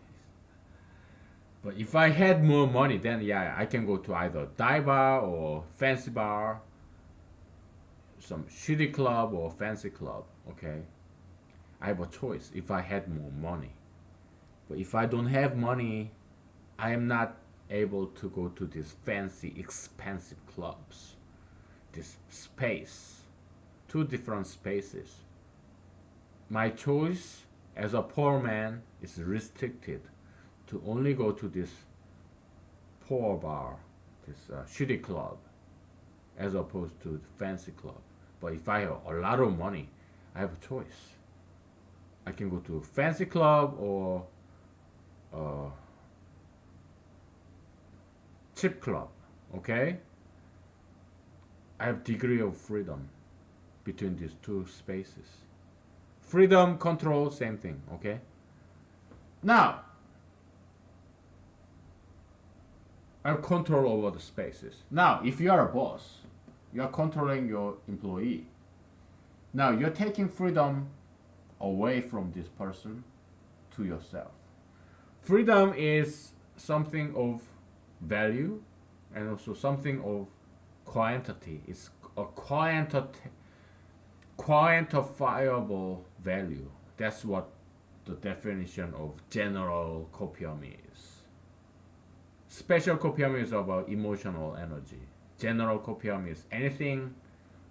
but if I had more money, then yeah, I can go to either dive bar or fancy bar, some shitty club or fancy club. Okay, I have a choice if I had more money. But if I don't have money, I am not able to go to these fancy, expensive clubs. This space, two different spaces. My choice as a poor man is restricted to only go to this poor bar, this shitty club, as opposed to the fancy club. But if I have a lot of money, I have a choice. I can go to a fancy club or a cheap club. Okay? I have degree of freedom between these two spaces. Freedom, control, same thing. Okay? Now, I have control over the spaces. Now, if you are a boss, you are controlling your employee. Now, you're taking freedom away from this person to yourself. Freedom is something of value and also something of quantity. It's a quantifiable value. That's what the definition of general copium is. Special copium is about emotional energy. General copium is anything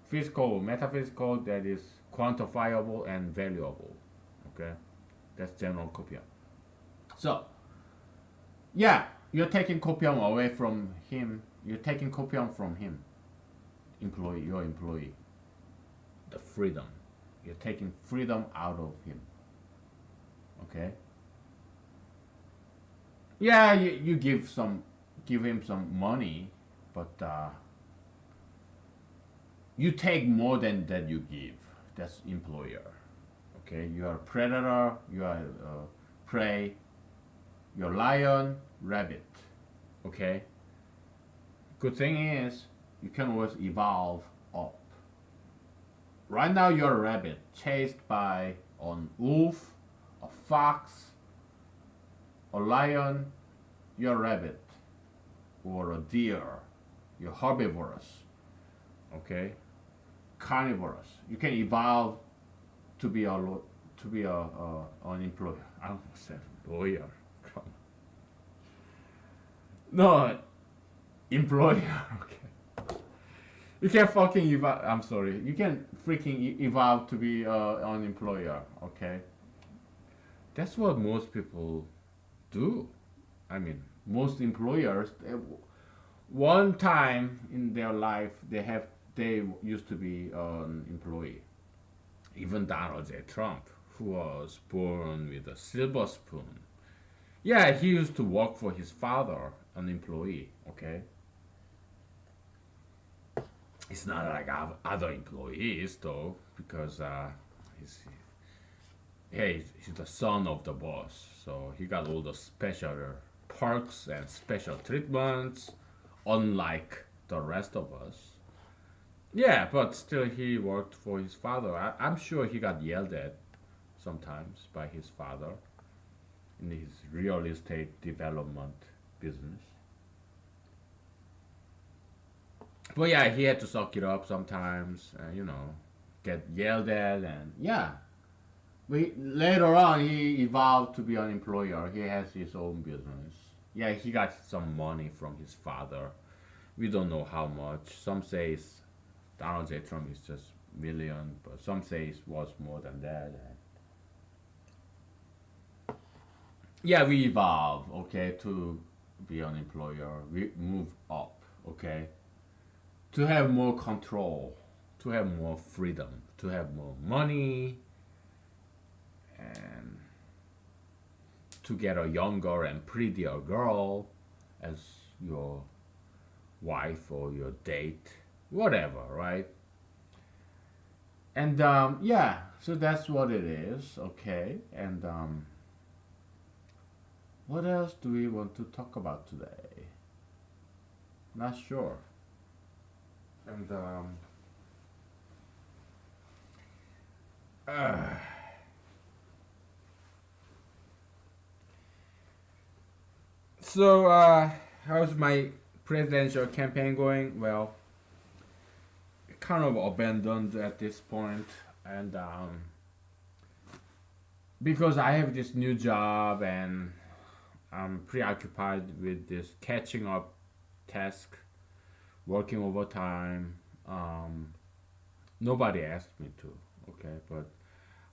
physical or metaphysical that is quantifiable and valuable. Okay, that's general copium. So, yeah, you're taking copium away from him. You're taking copium from him, your employee. The freedom. You're taking freedom out of him. Okay. Yeah, you give him some money, but you take more than that you give. That's employer. Okay, you are a predator. You are prey. You're lion, rabbit. Okay. Good thing is you can always evolve up. Right now you're a rabbit chased by an wolf, a fox, A lion, you're a rabbit, or a deer, you're herbivorous. Okay, carnivorous. You can evolve to be an employer. I don't say lawyer. No, employer. Okay. You can fucking evolve. I'm sorry. You can freaking evolve to be an employer. Okay. That's what most people do. I mean, most employers. One time in their life, they used to be an employee. Even Donald J. Trump, who was born with a silver spoon. Yeah, he used to work for his father, an employee. Okay, it's not like other employees though, because he's he's the son of the boss, so he got all the special perks and special treatments, unlike the rest of us. Yeah, but still, he worked for his father. I'm sure he got yelled at sometimes by his father in his real estate development business. But yeah, he had to suck it up sometimes, get yelled at, and yeah. Later on, he evolved to be an employer. He has his own business. Yeah, he got some money from his father. We don't know how much. Some say Donald J. Trump is just million, but some say it was more than that. Yeah, we evolve, okay, to be an employer. We move up, okay, to have more control, to have more freedom, to have more money, and to get a younger and prettier girl as your wife or your date, whatever, right? And yeah, so that's what it is, okay? And what else do we want to talk about today? Not sure. And uh, so how's my presidential campaign going? Well, kind of abandoned at this point, and because I have this new job and I'm preoccupied with this catching up task, working overtime. Nobody asked me to, okay, but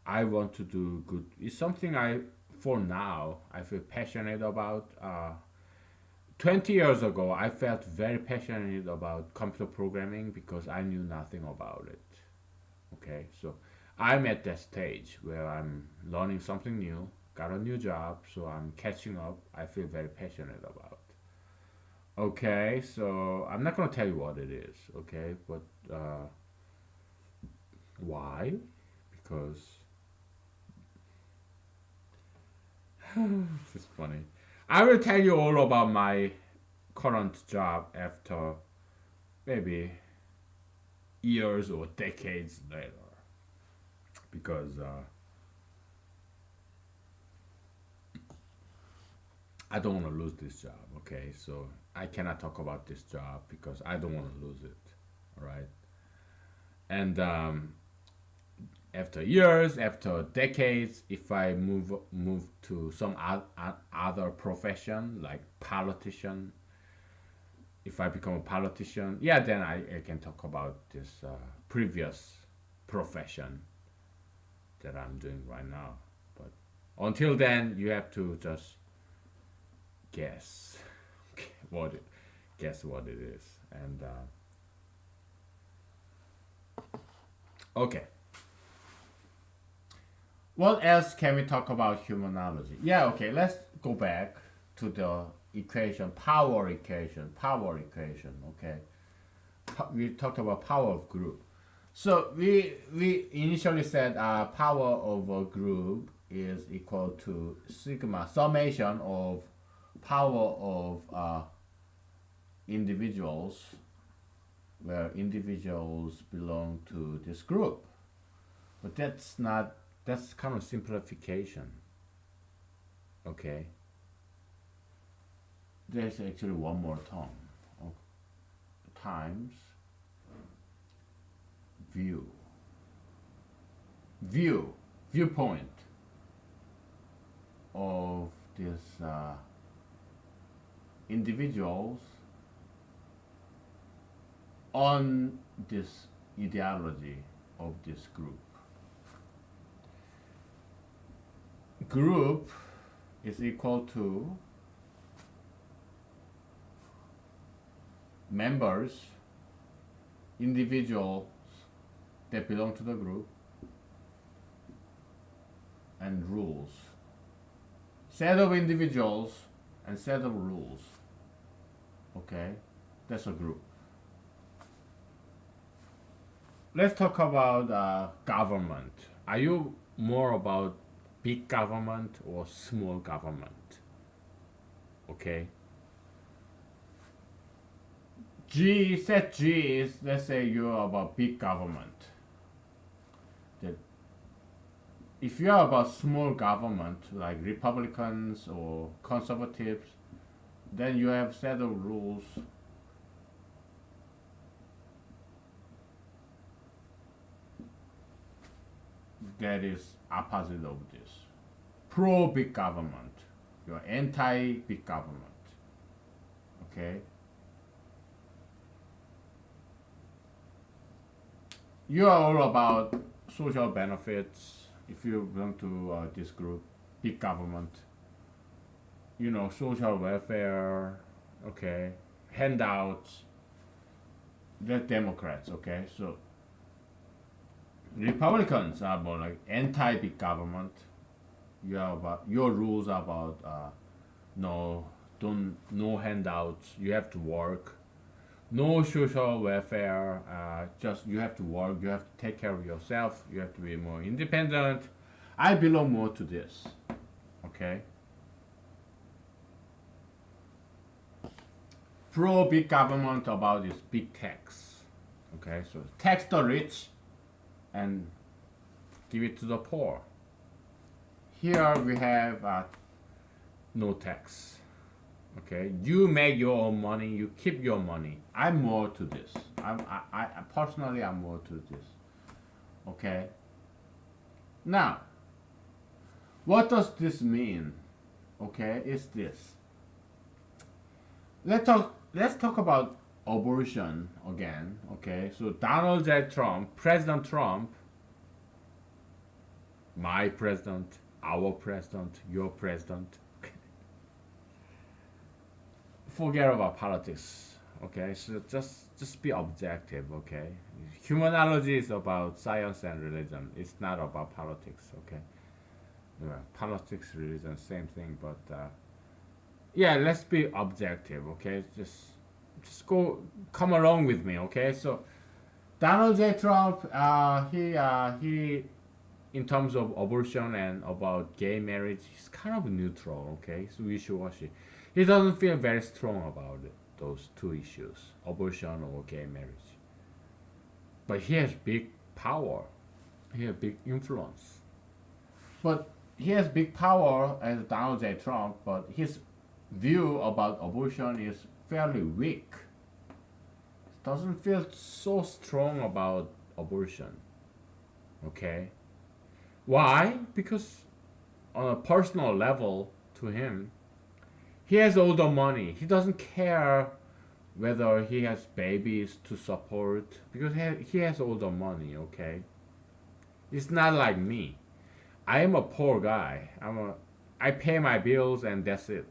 I want to do good. It's something for now, I feel passionate about. 20 years ago, I felt very passionate about computer programming because I knew nothing about it. Okay, so I'm at that stage where I'm learning something new, got a new job, so I'm catching up. I feel very passionate about. Okay, so I'm not gonna tell you what it is, okay, but why? Because it's funny. I will tell you all about my current job after maybe years or decades later, because I don't want to lose this job. Okay, so I cannot talk about this job because I don't want to lose it. All right, and after years, after decades, if I move to some other profession like politician, if I become a politician, yeah, then I can talk about this previous profession that I'm doing right now. But until then, you have to just guess what it, guess what it is, and okay. What else can we talk about humanology? Yeah, okay, let's go back to the equation, power equation, okay? We talked about power of group. So we initially said power of a group is equal to sigma summation of power of individuals, where individuals belong to this group. But that's not, that's kind of simplification. Okay. there's actually one more term. Oh, times view. Viewpoint of these individuals on this ideology of this group. Group is equal to members, individuals that belong to the group, and rules. Set of individuals and set of rules. Okay, that's a group. Let's talk about government. Are you more about big government or small government? Okay. Set G is, let's say you're about big government. That if you're about small government, like Republicans or conservatives, then you have set of rules that is opposite of this. Pro big government. You're anti big government. Okay? You are all about social benefits if you belong to this group, big government. You know, social welfare, okay, handouts. They're Democrats, okay? So Republicans are more like anti-big government. Your rules are about no handouts. You have to work. No social welfare. Just you have to work. You have to take care of yourself. You have to be more independent. I belong more to this. Okay. Pro big government about this big tax. Okay, so tax the rich and give it to the poor. Here we have no tax. Okay, you make your own money, you keep your money. I'm more to this. I personally I'm more to this. Okay. Now, what does this mean? Okay, it's this. Let's talk about abortion again. Okay, so Donald J. Trump, President Trump, my president, our president, your president. Forget about politics. Okay, so just be objective. Okay, humanology is about science and religion. It's not about politics. Okay, politics, religion, same thing. But yeah, let's be objective. Okay, just come along with me. Okay, so Donald J. Trump, he in terms of abortion and about gay marriage, he's kind of neutral. Okay, so wishy-washy. He doesn't feel very strong about it, those two issues, abortion or gay marriage. But he has big power. He has big influence. But he has big power as Donald J. Trump, but his view about abortion is fairly weak. He doesn't feel so strong about abortion. Okay? Why? Because on a personal level, to him, he has all the money. He doesn't care whether he has babies to support because he has all the money, okay? It's not like me. I am a poor guy. I pay my bills and that's it.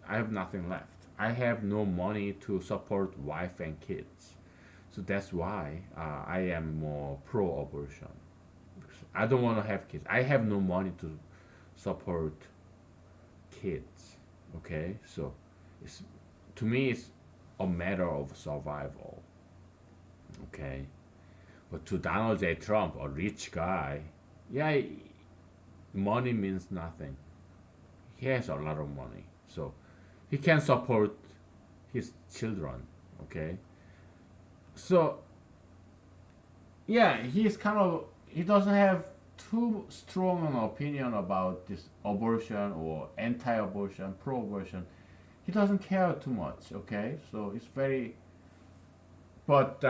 I have nothing left. I have no money to support wife and kids. So that's why I am more pro-abortion. I don't want to have kids. I have no money to support kids. Okay, so to me it's a matter of survival. Okay, but to Donald J. Trump, a rich guy, yeah, money means nothing. He has a lot of money, so he can support his children. Okay, so yeah, he doesn't have too strong an opinion about this abortion or anti-abortion, pro-abortion. he doesn't care too much. Okay, so it's very, but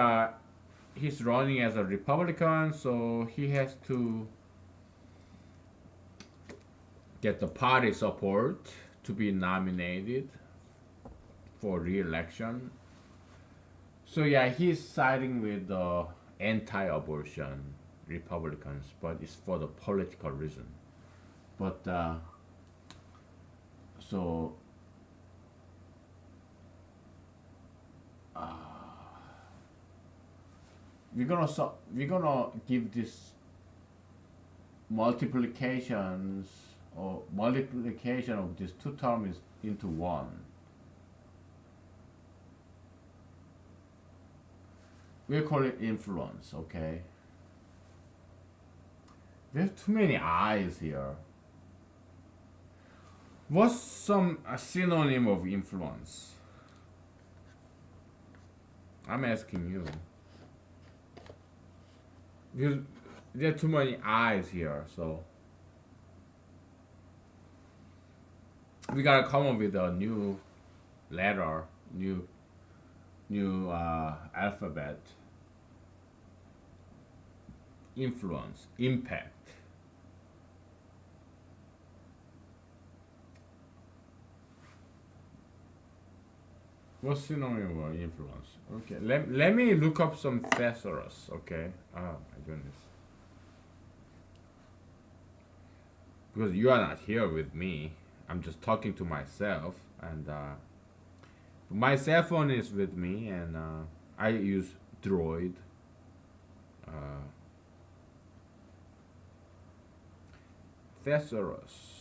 he's running as a Republican, so he has to get the party support to be nominated for re-election. So yeah, he's siding with the anti-abortion Republicans, but it's for the political reason. But so uh, we're gonna give this multiplications or multiplication of these two terms into one. We call it influence. Okay. There's too many eyes here. What's some a synonym of influence? I'm asking you. Because there are too many eyes here, so we gotta come up with a new letter, new alphabet. Influence, impact. What's synonym of influence? Okay, let me look up some thesaurus. Okay. Oh my goodness. Because you are not here with me, I'm just talking to myself, and my cell phone is with me, and I use Droid. Uh, thesaurus.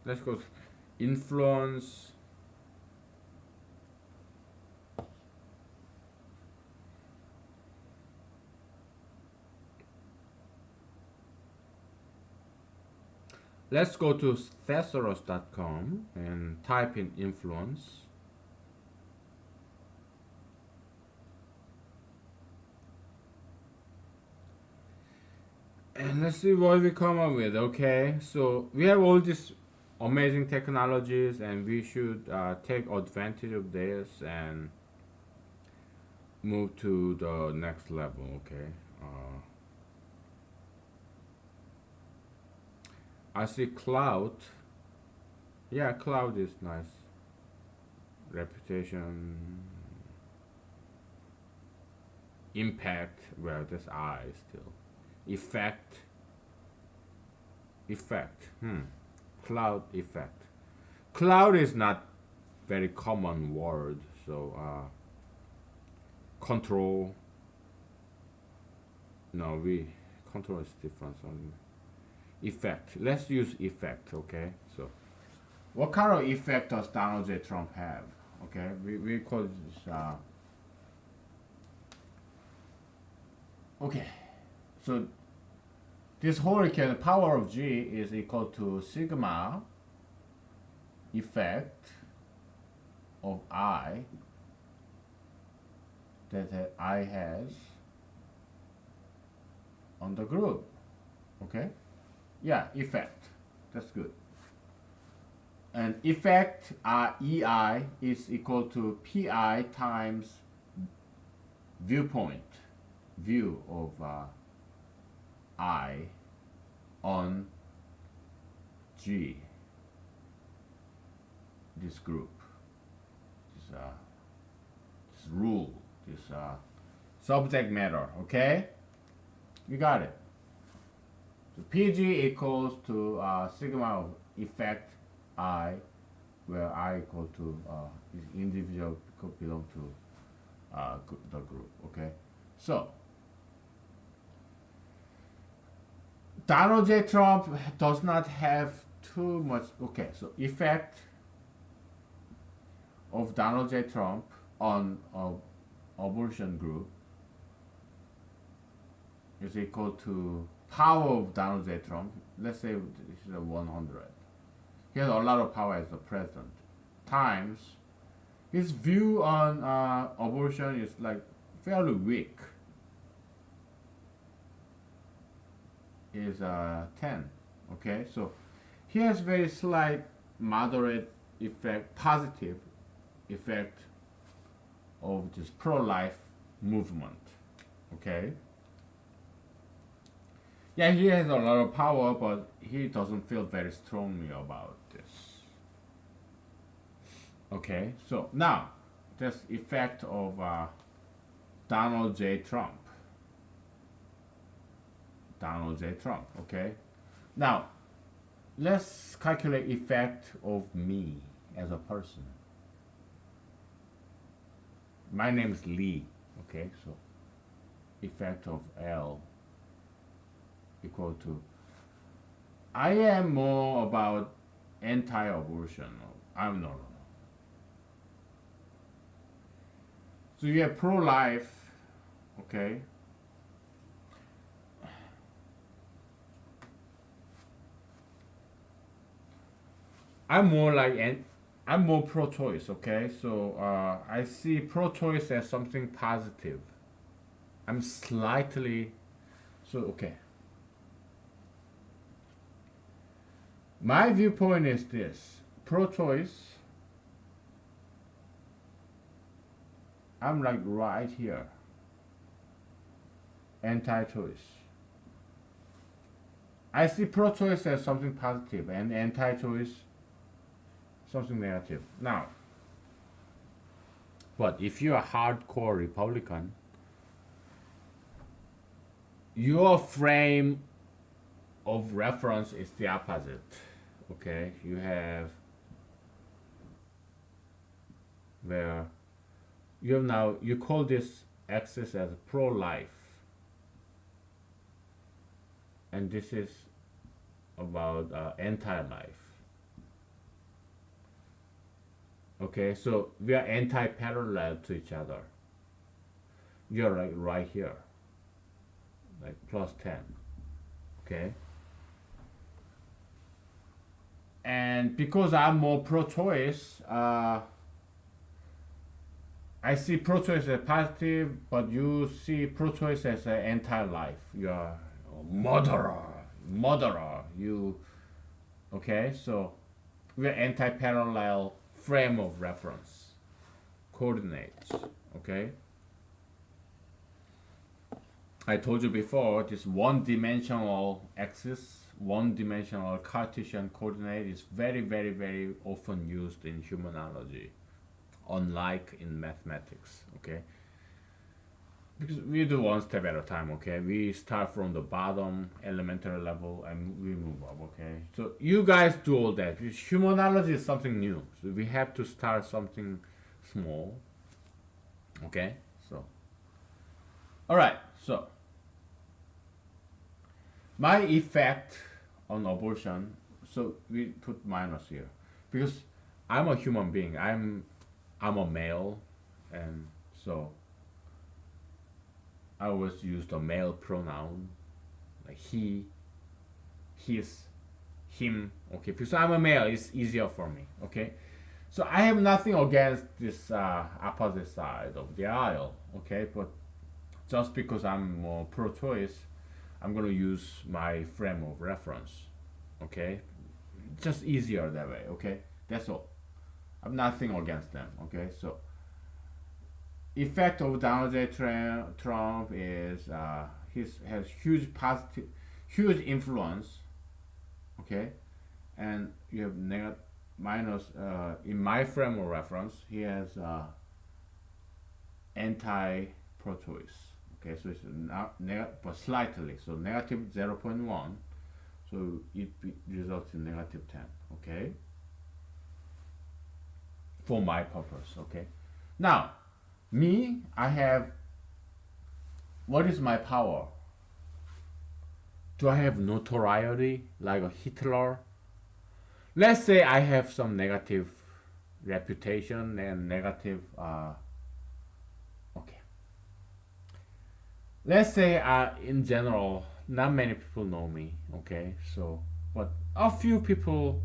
Let's go. Influence. Let's go to thesaurus.com and type in influence. And let's see what we come up with. Okay, so we have all these amazing technologies, and we should take advantage of this and move to the next level. Okay. I see cloud. Yeah, cloud is nice. Reputation. Impact. Well, that's I still. Effect. Effect. Cloud effect. Cloud is not very common word, so control. No, we control is different. So effect. Let's use effect. Okay. So, what kind of effect does Donald J. Trump have? Okay, we call this. Okay, so this whole equation, power of G is equal to sigma effect of I that I has on the group. Okay? Yeah, effect. That's good. And effect EI is equal to PI times viewpoint, view of I on G, this group, this rule, this subject matter. Okay, you got it. So PG equals to sigma of effect I, where I equal to individual belong to the group. Okay, so Donald J. Trump does not have too much. Okay, so effect of Donald J. Trump on abortion group is equal to power of Donald J. Trump. Let's say this is a 100. He has a lot of power as the president. Times his view on abortion is like fairly weak. is 10. Okay, so he has very slight, moderate effect, positive effect of this pro-life movement. Okay. Yeah, he has a lot of power, but he doesn't feel very strongly about this. Okay, so now this effect of Donald J. Trump. Donald J. Trump. Okay, now let's calculate effect of me as a person. My name is Lee. Okay, so effect of L equal to, I am more about anti-abortion. I'm no. So you have pro-life, okay? I'm more like I'm more pro-choice, okay? So I see pro-choice as something positive. I'm slightly so okay. My viewpoint is this: pro-choice. I'm like right here. Anti-choice. I see pro-choice as something positive and anti-choice something negative. Now, but if you're a hardcore Republican, your frame of reference is the opposite. Okay, you have where you have now you call this axis as pro-life, and this is about anti-life. Okay, so we are anti-parallel to each other. You're like right here, like plus 10. Okay, and because I'm more pro-choice, I see pro-choice as positive, but you see pro-choice as an anti-life. You are a murderer. You, okay? So we are anti-parallel frame of reference, coordinates. Okay. I told you before, this one-dimensional axis, one-dimensional Cartesian coordinate is very, very, very often used in humanology, unlike in mathematics, okay? Because we do one step at a time, okay? We start from the bottom, elementary level, and we move up, okay? So you guys do all that. Humanology is something new, so we have to start something small, okay? So, all right, so my effect on abortion, so we put minus here, because I'm a human being. I'm a male, and so I always use the male pronoun, like he, his, him. Okay, because I'm a male, it's easier for me. Okay, so I have nothing against this opposite side of the aisle. Okay, but just because I'm more pro-choice, I'm gonna use my frame of reference. Okay, just easier that way. Okay, that's all. I'm nothing against them. Okay, so effect of Donald J. Trump is he has huge influence. Okay, and you have minus in my frame of reference. He has anti-pro-choice. Okay, so it's not but slightly, so negative 0.1. So it results in negative 10. Okay, for my purpose. Okay, now me, I have, what is my power? Do I have notoriety like a Hitler? Let's say I have some negative reputation and negative okay, let's say in general not many people know me. Okay, so but a few people,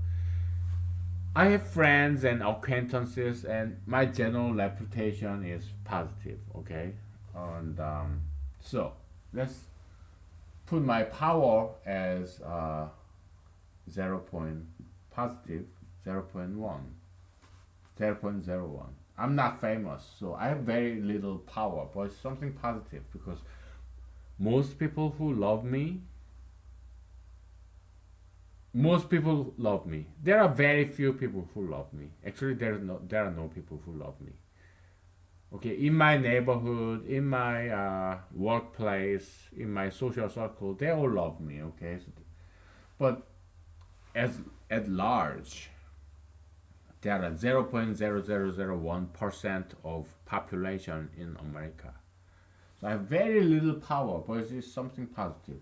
I have friends and acquaintances, and my general reputation is positive. Okay, and so let's put my power as 0 point positive 0 0.1, 0.01. I'm not famous, so I have very little power, but it's something positive because most people who love me, most people love me. There are very few people who love me. Actually, there are no people who love me. Okay, in my neighborhood, in my workplace, in my social circle, they all love me. Okay, so, but as at large, there are 0.0001% of population in America. So I have very little power, but it's something positive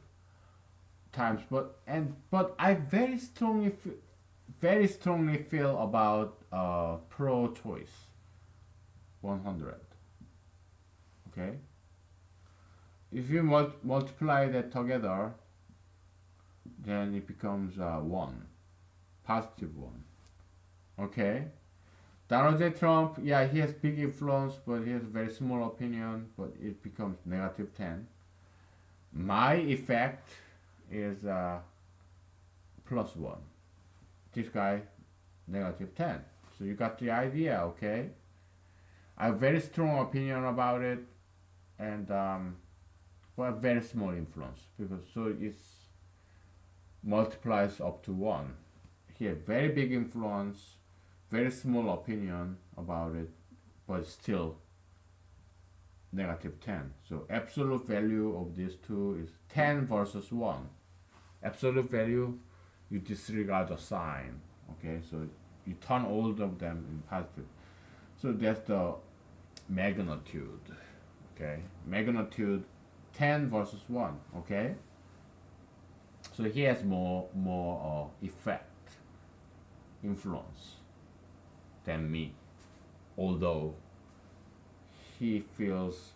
times. But I very strongly feel about pro-choice 100. Okay, if you multiply that together, then it becomes one, positive one. Okay, Donald J. Trump, yeah, he has big influence, but he has a very small opinion, but it becomes negative 10. My effect is plus 1. This guy, negative 10. So you got the idea, okay? I have very strong opinion about it, and but very small influence because so it multiplies up to 1. Here, very big influence, very small opinion about it, but still negative 10. So absolute value of these two is 10 versus 1. Absolute value, you disregard the sign. Okay, so you turn all of them in positive. So that's the magnitude. Okay, magnitude 10 versus 1. Okay, so he has more effect, influence than me, although he feels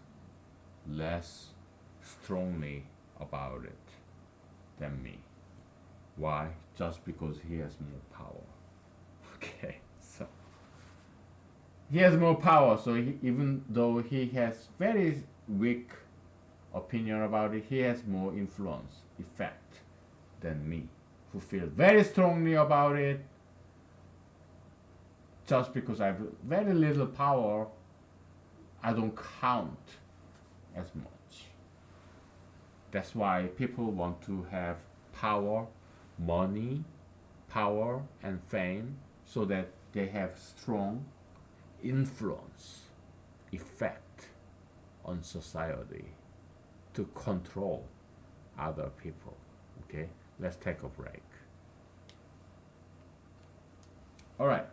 less strongly about it than me. Why? Just because he has more power. Okay, so he has more power, so even though he has very weak opinion about it, he has more influence, effect than me, who feel very strongly about it. Just because I have very little power, I don't count as much. That's why people want to have power, money, power, and fame so that they have strong influence, effect on society to control other people. Okay, let's take a break. All right.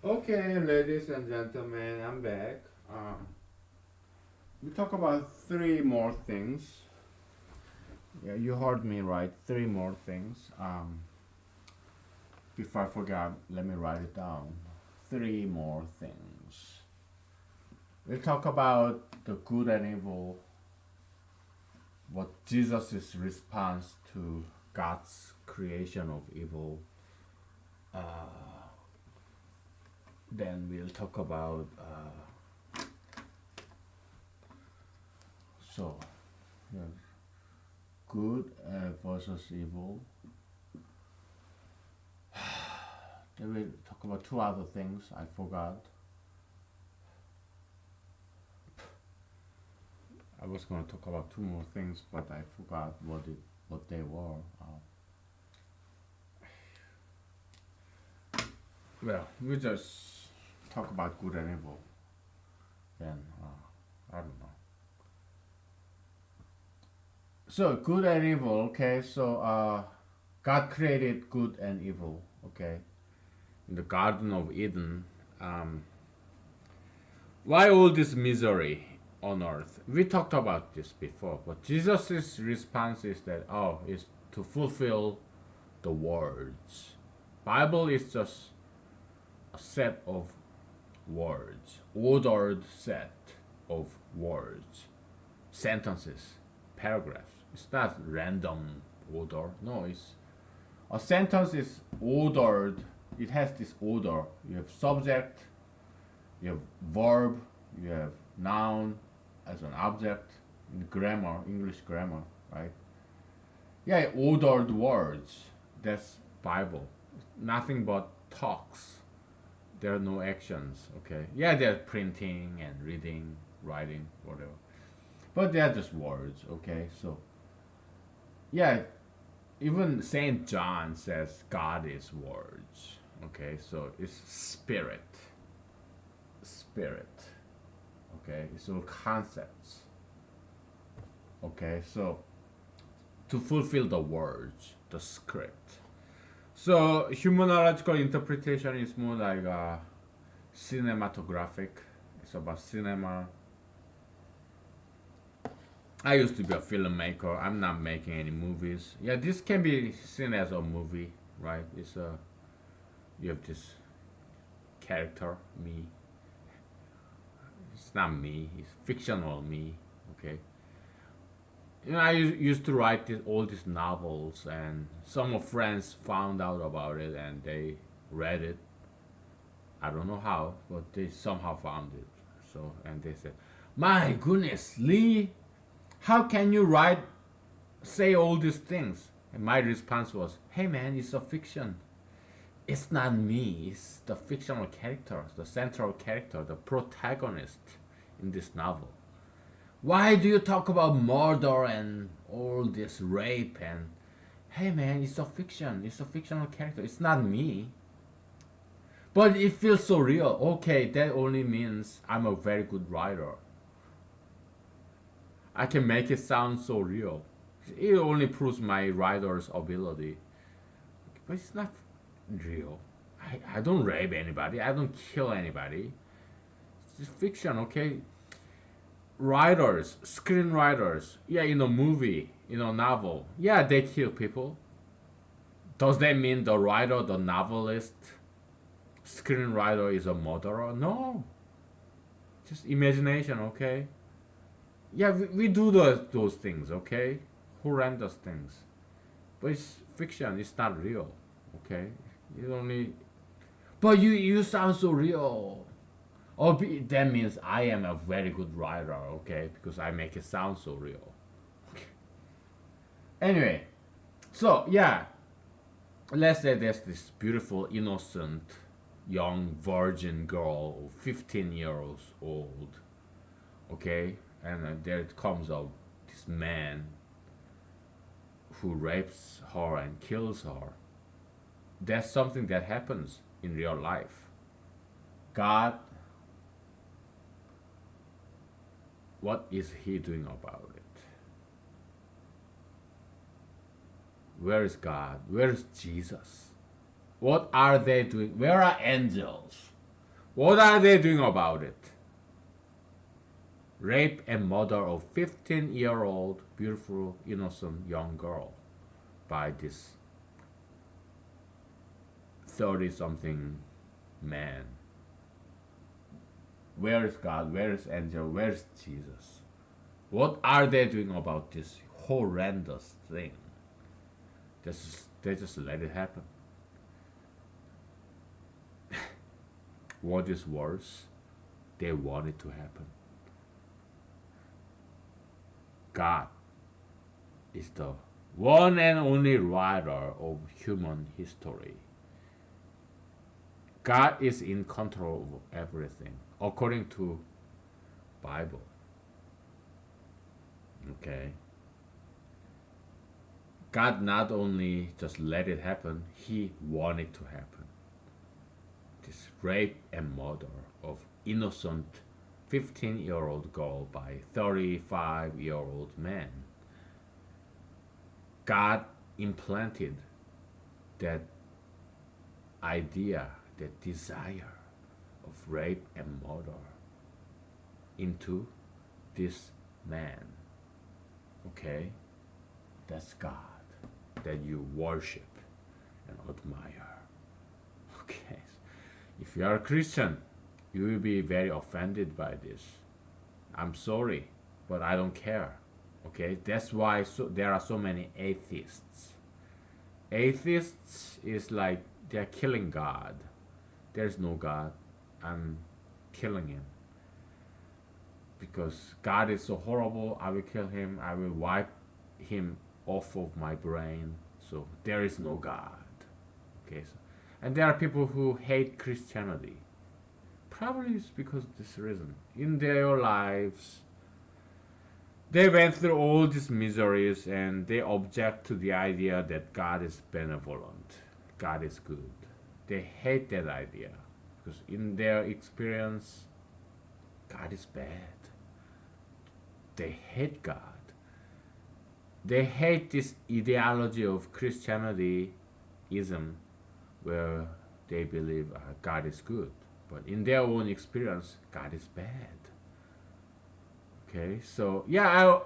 Okay, ladies and gentlemen, I'm back. We talk about three more things. Yeah, you heard me right. Three more things. Before I forget, let me write it down. Three more things. We'll talk about the good and evil, what Jesus' response to God's creation of evil. Then we'll talk about so yeah, good versus evil. Then we'll talk about two other things I forgot. I was going to talk about two more things, but I forgot what they were. Well, we just talk about good and evil. Then I don't know. So good and evil. Okay, so God created good and evil. Okay, in the Garden of Eden. Um, why all this misery on earth? We talked about this before, but Jesus' response is that is to fulfill the words. Bible is just a set of words, ordered set of words, sentences, paragraphs. It's not random order. No, it's a sentence is ordered. It has this order. You have subject, you have verb, you have noun as an object in grammar, English grammar, right? Yeah, ordered words. That's Bible. Nothing but talks. There are no actions, okay? Yeah, there's printing and reading, writing, whatever. But they're just words, okay? So, yeah, even Saint John says God is words, okay? So it's spirit, spirit, okay? It's all concepts, okay? So to fulfill the words, the script. So humanological interpretation is more like cinematographic. It's about cinema. I used to be a filmmaker. I'm not making any movies. Yeah, this can be seen as a movie, right? It's a you have this character, me. It's not me. It's fictional me. Okay. You know, I used to write all these novels, and some of friends found out about it, and they read it. I don't know how, but they somehow found it. So, and they said, "My goodness, Lee, how can you say all these things?" And my response was, "Hey, man, it's a fiction. It's not me. It's the fictional character, the central character, the protagonist in this novel. Why do you talk about murder and all this rape and hey man, it's a fiction. It's a fictional character. It's not me. But it feels so real. Okay, that only means I'm a very good writer. I can make it sound so real. It only proves my writer's ability. But it's not real. I don't rape anybody. I don't kill anybody. It's fiction, okay? Writers, screenwriters, yeah, in a movie, in a novel, yeah, they kill people. Does that mean the writer, the novelist, screenwriter is a murderer? No. Just imagination, okay? Yeah, we do those things, okay? Horrendous things. But it's fiction, it's not real, okay? You only. But you sound so real. Oh, that means I am a very good writer, okay? Because I make it sound so real. Okay. Anyway, so yeah, let's say there's this beautiful, innocent, young virgin girl, 15 years old, okay? And there comes up this man who rapes her and kills her. That's something that happens in real life. God, what is he doing about it? Where is God? Where is Jesus? What are they doing? Where are angels? What are they doing about it? Rape and murder of 15-year-old beautiful innocent young girl by this 30 something man. Where is God? Where is angel? Where is Jesus? What are they doing about this horrendous thing? They just let it happen. What is worse? They want it to happen. God is the one and only writer of human history. God is in control of everything, according to Bible. Okay. God not only just let it happen, He wanted to happen. This rape and murder of innocent 15-year-old girl by 35-year-old man. God implanted that idea, that desire of rape and murder into this man. Okay? That's God that you worship and admire. Okay? If you are a Christian, you will be very offended by this. I'm sorry, but I don't care. Okay? That's why there are so many atheists. Atheists is like they're killing God. There's no God. I'm killing him. Because God is so horrible, I will kill him. I will wipe him off of my brain. So there is no God. Okay, so, and there are people who hate Christianity. Probably it's because of this reason. In their lives, they went through all these miseries and they object to the idea that God is benevolent. God is good. They hate that idea because in their experience, God is bad. They hate God. They hate this ideology of Christianity ism where they believe God is good. But in their own experience, God is bad. Okay, so yeah,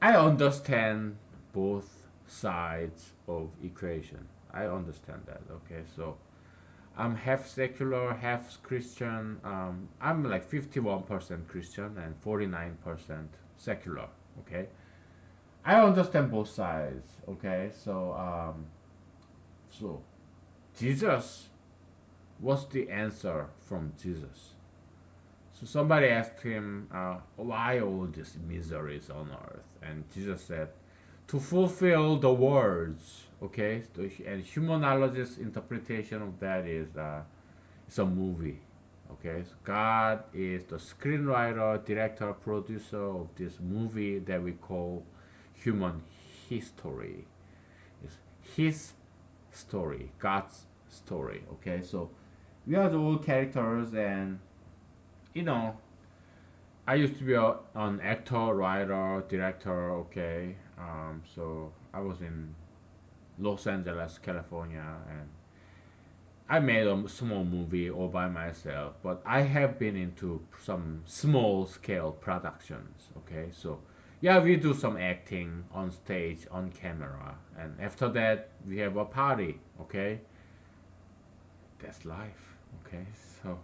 I understand both sides of equation. I understand that. Okay, so I'm half secular, half Christian. I'm like 51% Christian and 49% secular. Okay, I understand both sides. Okay, so Jesus, what's the answer from Jesus? So somebody asked him, why all these miseries on earth? And Jesus said, to fulfill the words, okay? And humanologist's interpretation of that is it's a movie, okay? So God is the screenwriter, director, producer of this movie that we call human history. It's His story, God's story, okay? So we are the old characters and I used to be an actor, writer, director, okay. So I was in Los Angeles, California, and I made a small movie all by myself, but I have been into some small scale productions, okay. So yeah, we do some acting on stage, on camera, and after that, we have a party, okay. That's life, okay. So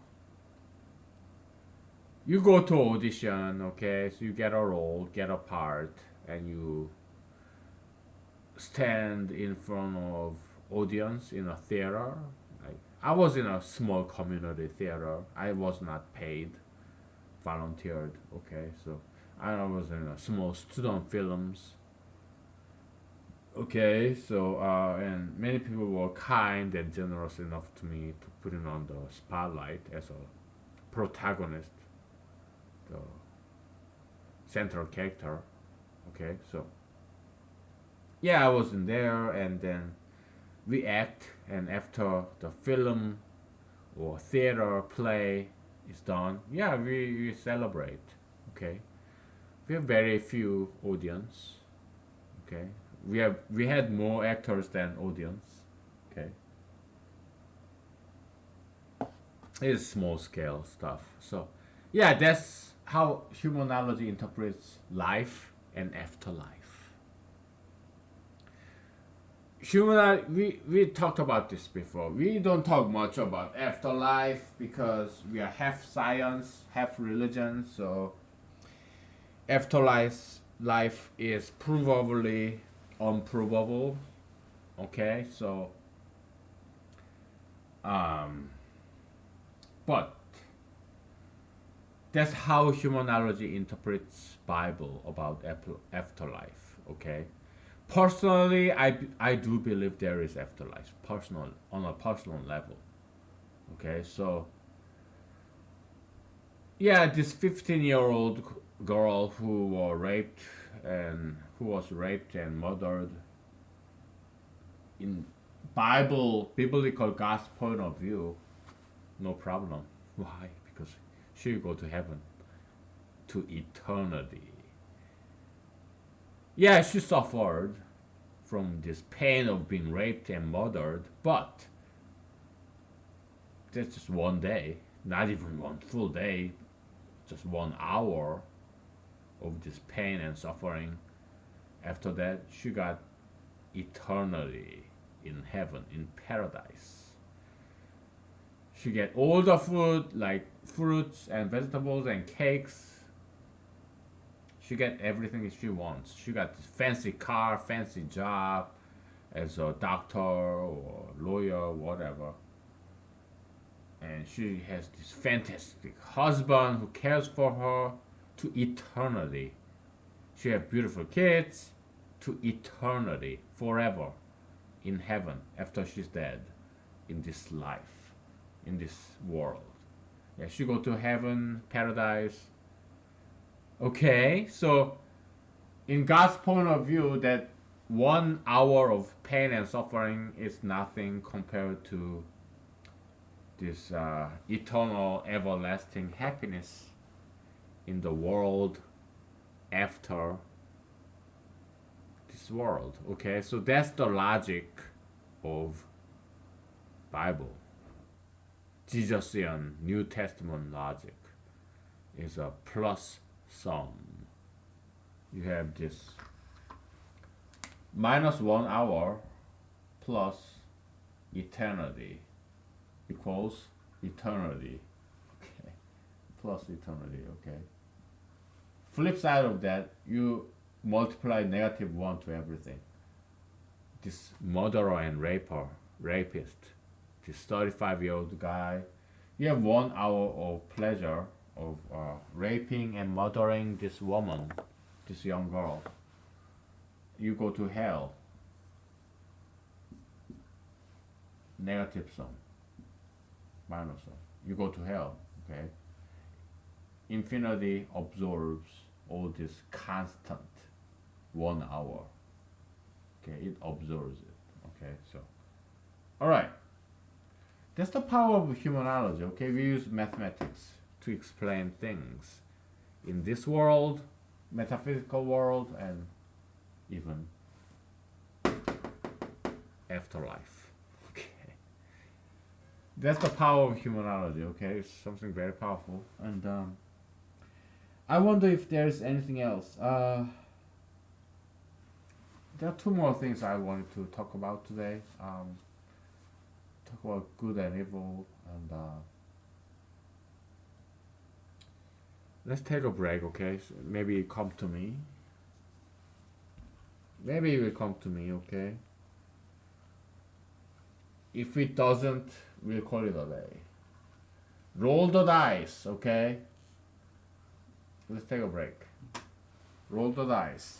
you go to audition, okay, so you get a role, get a part, and you stand in front of audience in a theater. Like, I was in a small community theater. I was not paid, volunteered, okay, so I was in a small student films. Okay, so and many people were kind and generous enough to me to put it on the spotlight as a protagonist, the central character. Okay, so yeah, I was in there, and then we act, and after the film or theater play is done, yeah, we celebrate. Okay, we have very few audience. Okay, we had more actors than audience. Okay, It's small scale stuff. So, yeah, that's how humanology interprets life and afterlife. We talked about this before. We don't talk much about afterlife because we are half science, half religion. So afterlife is provably unprovable. Okay, so um, but that's how humanology interprets Bible about afterlife. Okay, personally, I do believe there is afterlife, personal on a personal level. Okay, so yeah, this 15-year-old girl who was raped and murdered in biblical God's point of view, no problem. Why? Because she'll go to heaven to eternity. Yeah, she suffered from this pain of being raped and murdered, but that's just one day, not even one full day, just 1 hour of this pain and suffering. After that, she got eternity in heaven, in paradise. She get all the food like fruits and vegetables and cakes. She get everything she wants. She got this fancy car, fancy job as a doctor or lawyer, whatever. And she has this fantastic husband who cares for her to eternity. She have beautiful kids to eternity, forever, in heaven after she's dead, in this life, in this world. Yeah, she go to heaven, paradise. Okay, so in God's point of view, that 1 hour of pain and suffering is nothing compared to this eternal, everlasting happiness in the world after this world. Okay, so that's the logic of Bible. Jesusian New Testament logic is a plus sum. You have this -1 hour plus eternity equals eternity. Okay, plus eternity. Okay. Flip side of that, you multiply -1 to everything. This murderer and rapist, this 35-year-old guy, you have 1 hour of pleasure of raping and murdering this woman, this young girl. You go to hell. Negative sum, minus sum. You go to hell. Okay. Infinity absorbs all this constant 1 hour. Okay, it absorbs it. Okay, so all right. That's the power of humanology. Okay, we use mathematics to explain things in this world, metaphysical world, and even afterlife. Okay, that's the power of humanology. Okay, it's something very powerful, and I wonder if there's anything else. There are two more things I wanted to talk about today. Talk about good and evil, and let's take a break, okay? So maybe it come to me. Maybe it will come to me, okay? If it doesn't, we'll call it a day. Roll the dice, okay? Let's take a break. Roll the dice.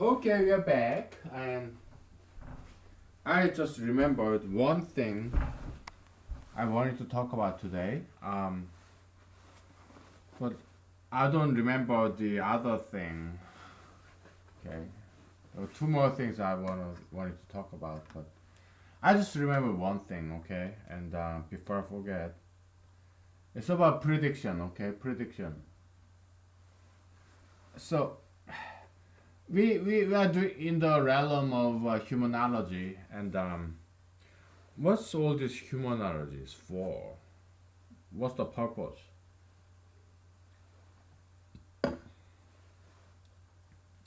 Okay, we are back, and I just remembered one thing I wanted to talk about today. But I don't remember the other thing. Okay, there were two more things I wanted to talk about, but I just remember one thing. Okay, and before I forget, it's about prediction. Okay, prediction. So we are doing in the realm of humanology, and what's all this humanology for? What's the purpose?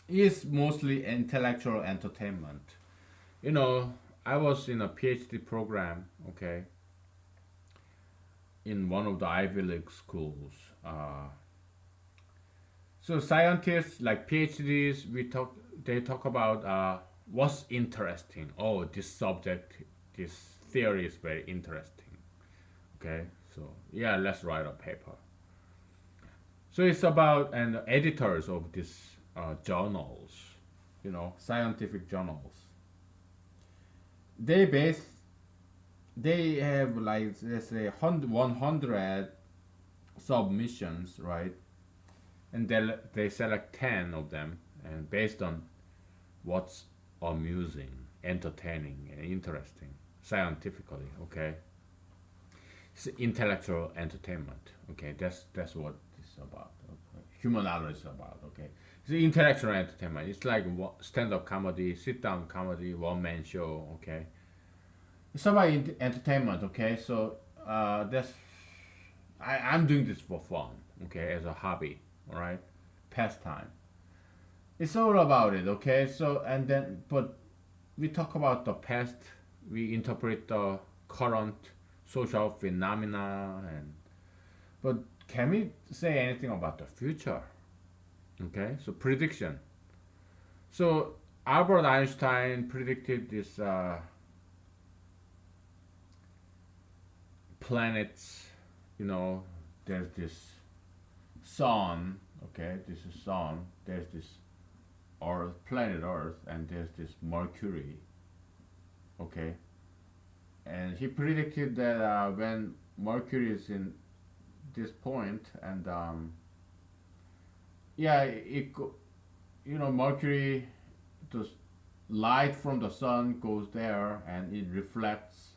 It's mostly intellectual entertainment. You know, I was in a PhD program, okay, in one of the Ivy League schools. So scientists like PhDs, they talk about what's interesting. Oh, this subject, this theory is very interesting. Okay, so yeah, let's write a paper. So it's about and editors of these journals, scientific journals. They base they have like let's say 100 submissions, right? And they select 10 of them, and based on what's amusing, entertaining, and interesting scientifically, okay? It's intellectual entertainment, okay? That's what it's about. Okay? Human knowledge is about, okay? It's intellectual entertainment. It's like stand-up comedy, sit-down comedy, one-man show, okay? It's about entertainment, okay? So that's I'm doing this for fun, okay, as a hobby, all right, pastime. It's all about it, okay. So and then, but we talk about the past, we interpret the current social phenomena, and but can we say anything about the future? Okay, so prediction. So Albert Einstein predicted this planets. You know, there's this sun. Okay, this is sun. There's this Earth, planet Earth, and there's this Mercury. Okay, and he predicted that when Mercury is in this point, and yeah, Mercury, the light from the sun goes there, and it reflects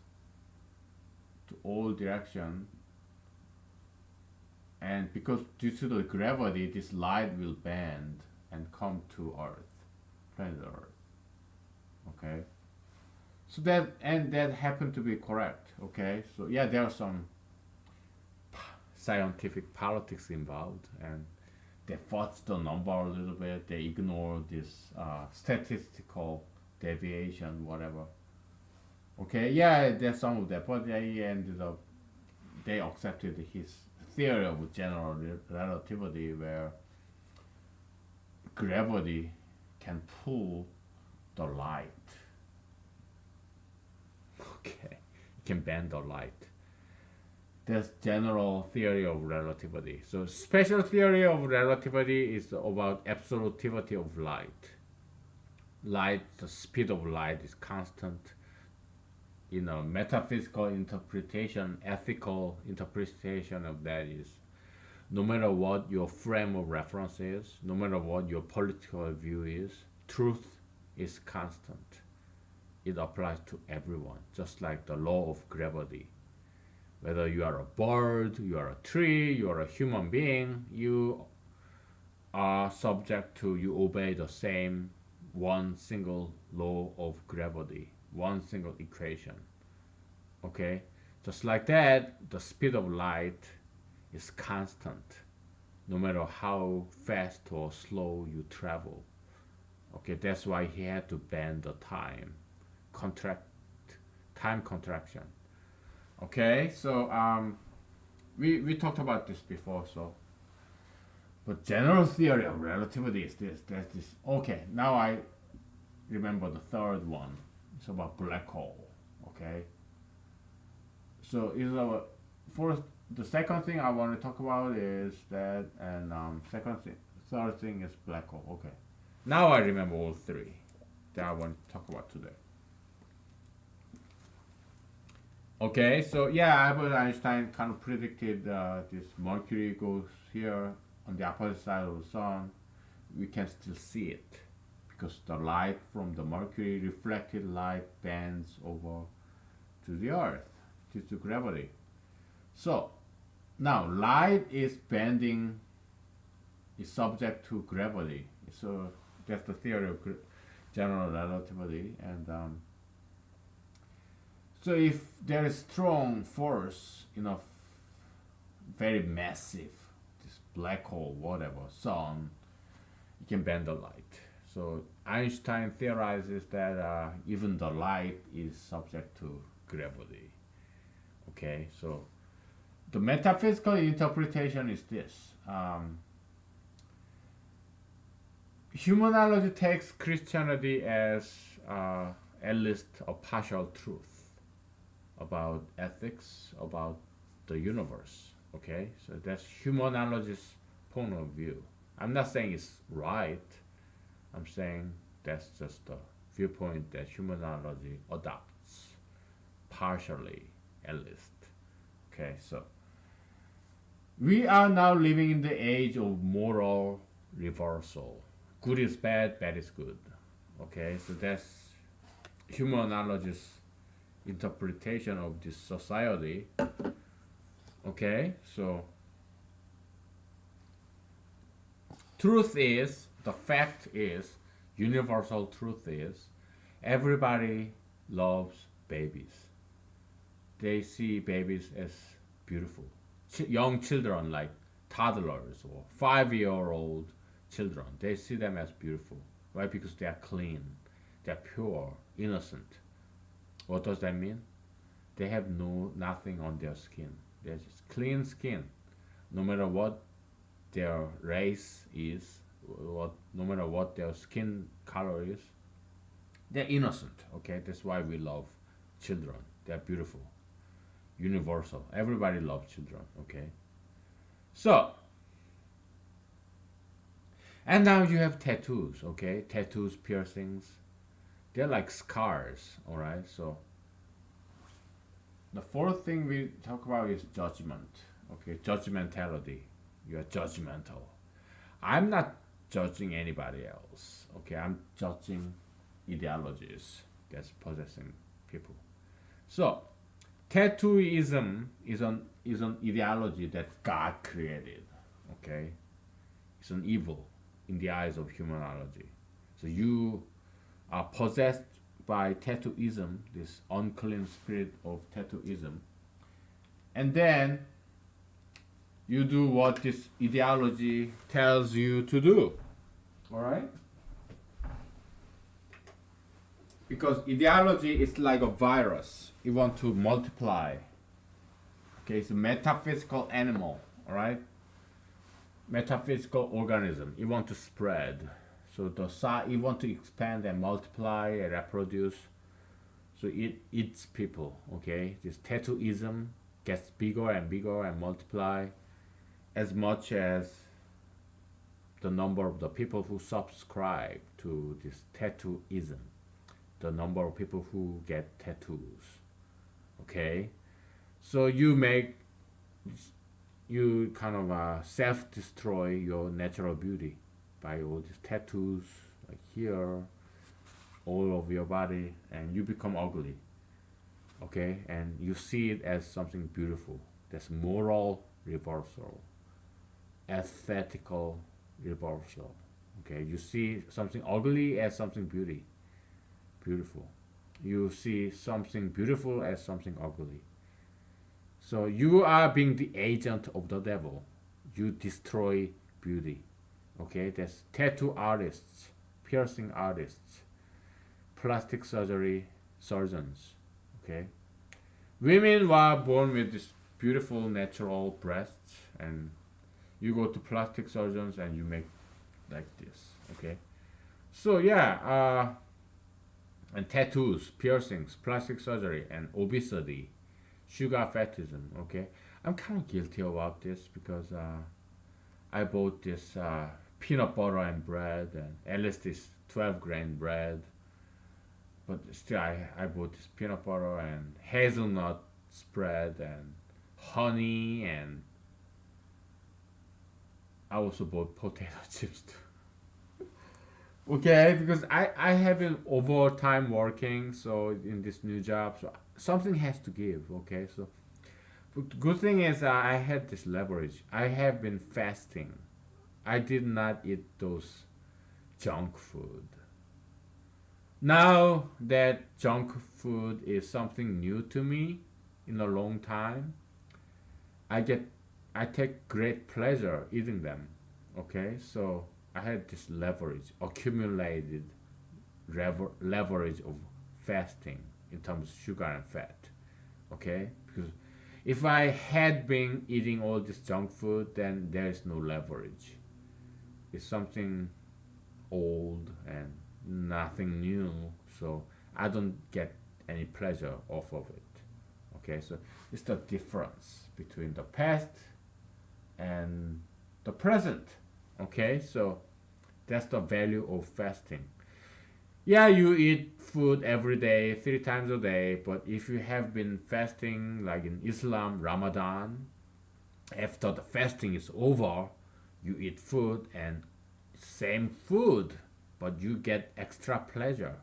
to all direction, and because due to the gravity, this light will bend and come to Earth, planet Earth. Okay, so that happened to be correct. Okay, so yeah, there are some scientific politics involved, and they fudge the number a little bit. They ignore this statistical deviation, whatever. Okay, yeah, there's some of that, but they ended up they accepted his theory of general relativity, where gravity can pull the light. Okay, it can bend the light. That's general theory of relativity. So special theory of relativity is about absolutivity of light. Light, the speed of light is constant. Metaphysical interpretation, ethical interpretation of that is no matter what your frame of reference is, no matter what your political view is, truth is constant. It applies to everyone, just like the law of gravity. Whether you are a bird, you are a tree, you are a human being, you are subject to, you obey the same one single law of gravity, one single equation. Okay? Just like that, the speed of light is constant, no matter how fast or slow you travel. Okay, that's why he had to bend the contract, time contraction. Okay, so we talked about this before, so but general theory of relativity is this. There's this. Okay, now I remember the third one. It's about black hole. Okay, so is our first. The second thing I want to talk about is that, and third thing is black hole. Okay, Now I remember all three that I want to talk about today. Okay, so yeah, Albert Einstein kind of predicted this Mercury goes here on the opposite side of the sun. We can still see it because the light from the Mercury, reflected light, bends over to the Earth due to gravity. So now light is bending, is subject to gravity. So that's the theory of general relativity. And so if there is strong force in a very massive, this black hole, whatever, sun, it can bend the light. So Einstein theorizes that even the light is subject to gravity. Okay, so the metaphysical interpretation is this. Humanology takes Christianity as at least a partial truth about ethics, about the universe. Okay, so that's humanology's point of view. I'm not saying it's right. I'm saying that's just the viewpoint that humanology adopts, partially at least. Okay, so we are now living in the age of moral reversal. Good is bad, bad is good. Okay, so that's humanology's interpretation of this society. Okay, so truth is, the fact is, universal truth is, everybody loves babies. They see babies as beautiful. Young children like toddlers or 5-year-old children, they see them as beautiful, right? Because they are clean, they're pure, innocent. What does that mean? They have nothing on their skin. They're just clean skin. No matter what their race is, no matter what their skin color is, they're innocent. Okay, that's why we love children. They're beautiful, universal. Everybody loves children. Okay, so and now you have tattoos. Okay, tattoos, piercings. They're like scars. All right, so the fourth thing we talk about is judgment. Okay, judgmentality. You are judgmental. I'm not judging anybody else. Okay, I'm judging ideologies that's possessing people. So, tattooism is an ideology that God created. Okay, it's an evil in the eyes of humanology. So you are possessed by tattooism, this unclean spirit of tattooism, and then you do what this ideology tells you to do. All right? Because ideology is like a virus. It wants to multiply. Okay, it's a metaphysical animal. All right? Metaphysical organism. It wants to spread. So it wants to expand and multiply and reproduce. So it eats people. Okay, this tattooism gets bigger and bigger and multiply as much as the number of the people who subscribe to this tattooism, the number of people who get tattoos. Okay, so you kind of self-destroy your natural beauty by all these tattoos, like here, all over your body, and you become ugly. Okay, and you see it as something beautiful. That's moral reversal, aesthetical reversal. Okay, you see something ugly as something beautiful. You see something beautiful as something ugly. So you are being the agent of the devil. You destroy beauty. Okay, that's tattoo artists, piercing artists, plastic surgery surgeons. Okay, women were born with this beautiful natural breasts, and you go to plastic surgeons and you make like this. Okay, so yeah, and tattoos, piercings, plastic surgery, and obesity, sugar fatism. Okay, I'm kind of guilty about this because I bought this peanut butter and bread, and at least this 12-grain bread. But still, I bought this peanut butter and hazelnut spread and honey, and I also bought potato chips too. Okay, because I have been overtime working, so in this new job, so something has to give. Okay, so but good thing is I had this leverage. I have been fasting. I did not eat those junk food. Now that junk food is something new to me in a long time, I get I take great pleasure eating them. Okay, so I had this leverage, accumulated leverage of fasting in terms of sugar and fat. Okay, because if I had been eating all this junk food, then there is no leverage. It's something old and nothing new, so I don't get any pleasure off of it. Okay, so it's the difference between the past and the present. Okay, so that's the value of fasting. Yeah, you eat food every day, 3 times a day, but if you have been fasting, like in Islam, Ramadan, after the fasting is over, you eat food and same food, but you get extra pleasure.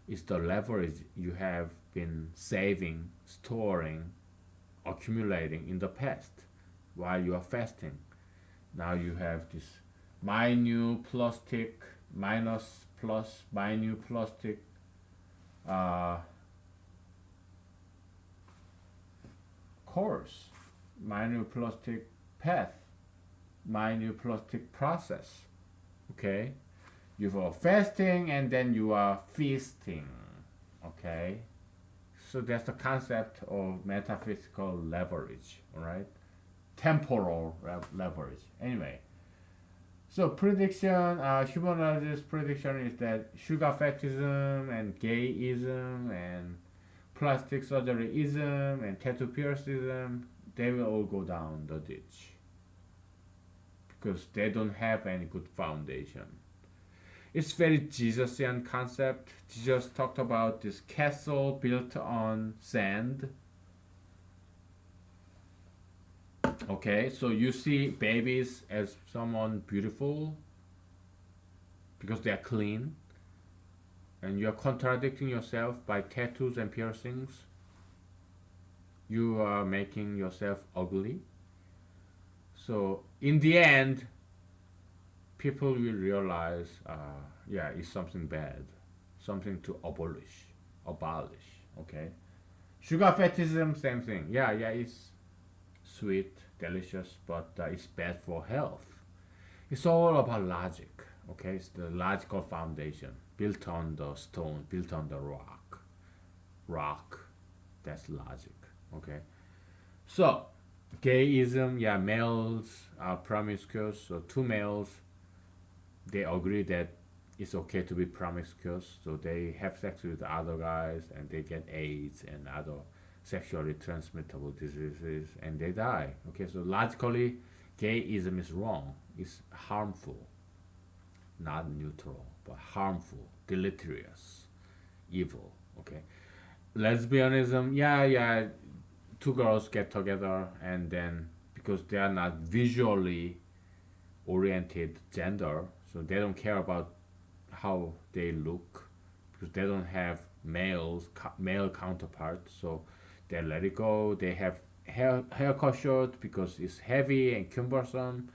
It's the leverage you have been saving, storing, accumulating in the past while you are fasting. Now you have this minute plastic, minus plus minute plastic uh, course, minute plastic path, minute plastic process. Okay, you are fasting and then you are feasting. Okay, so that's the concept of metaphysical leverage. All right, temporal leverage. Anyway, so prediction, humanologist prediction is that sugar fetishism and gayism and plastic surgeryism and tattoo piercism, they will all go down the ditch because they don't have any good foundation. It's very Jesusian concept. Jesus talked about this castle built on sand. Okay, so you see babies as someone beautiful because they are clean, and you are contradicting yourself by tattoos and piercings. You are making yourself ugly. So in the end, people will realize, yeah, it's something bad, something to abolish. Okay, sugar fetishism, same thing. Yeah, it's sweet, delicious, but it's bad for health. It's all about logic. Okay, it's the logical foundation built on the stone, built on the rock. Rock, that's logic. Okay, so gayism, yeah, males are promiscuous. So two males, they agree that it's okay to be promiscuous. So they have sex with other guys and they get AIDS and other sexually transmittable diseases and they die. Okay, so logically, gayism is wrong. It's harmful, not neutral, but harmful, deleterious, evil. Okay, lesbianism, yeah, two girls get together and then because they are not visually oriented gender, so they don't care about how they look because they don't have male counterparts, so they let it go. They have haircut short because it's heavy and cumbersome.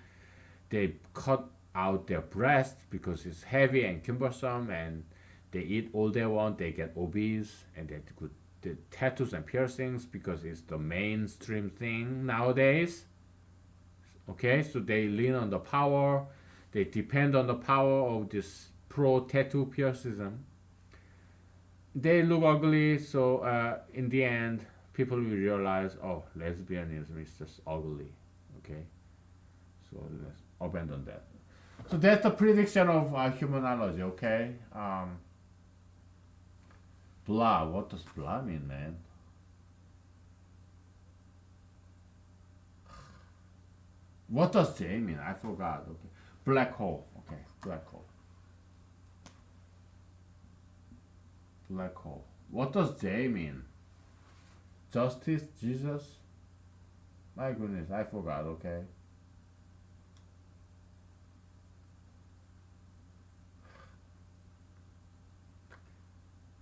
They cut out their breast because it's heavy and cumbersome, and they eat all they want. They get obese, and they could the tattoos and piercings because it's the mainstream thing nowadays. Okay, so they lean on the power. They depend on the power of this pro tattoo piercism. They look ugly, so in the end, people will realize, oh, lesbianism is just ugly. Okay, so let's abandon that. So that's the prediction of humanology. Okay, blah. What does blah mean, man? What does J mean? I forgot. Okay, Black hole. Okay, black hole. Black hole. What does J mean? Justice? Jesus? My goodness, I forgot, okay?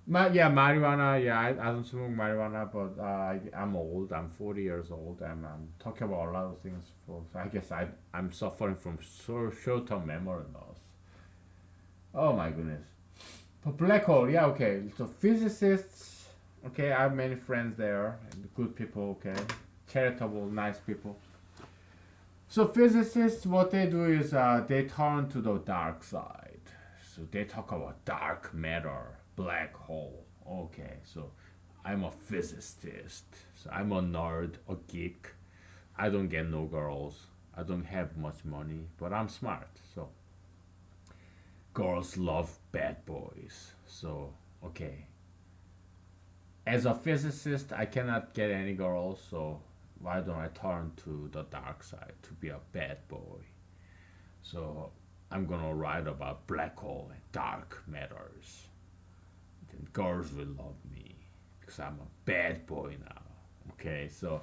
Yeah, marijuana. Yeah, I don't smoke marijuana, but I'm old. I'm 40 years old, and I'm talking about a lot of things. So I guess I'm suffering from short-term memory loss. Oh my goodness. But black hole, yeah, okay. So physicists, okay, I have many friends there, and good people, okay, charitable, nice people. So physicists, what they do is they turn to the dark side. So they talk about dark matter, black hole. Okay, so I'm a physicist. So I'm a nerd, a geek. I don't get no girls. I don't have much money, but I'm smart. So girls love bad boys. So okay, as a physicist, I cannot get any girls. So why don't I turn to the dark side to be a bad boy? So I'm gonna write about black hole and dark matters. Then girls will love me because I'm a bad boy now. Okay, so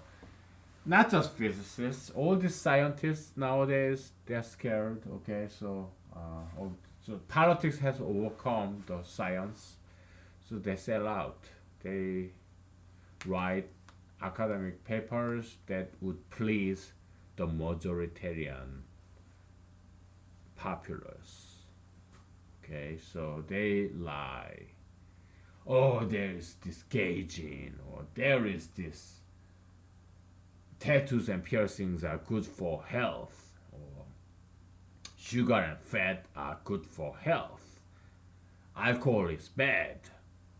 not just physicists, all these scientists nowadays they're scared. Okay, so politics has overcome the science, so they sell out. They write academic papers that would please the majoritarian populace. Okay, so they lie. Oh, there is this gay gene, or there is this tattoos and piercings are good for health, or sugar and fat are good for health. Alcohol is bad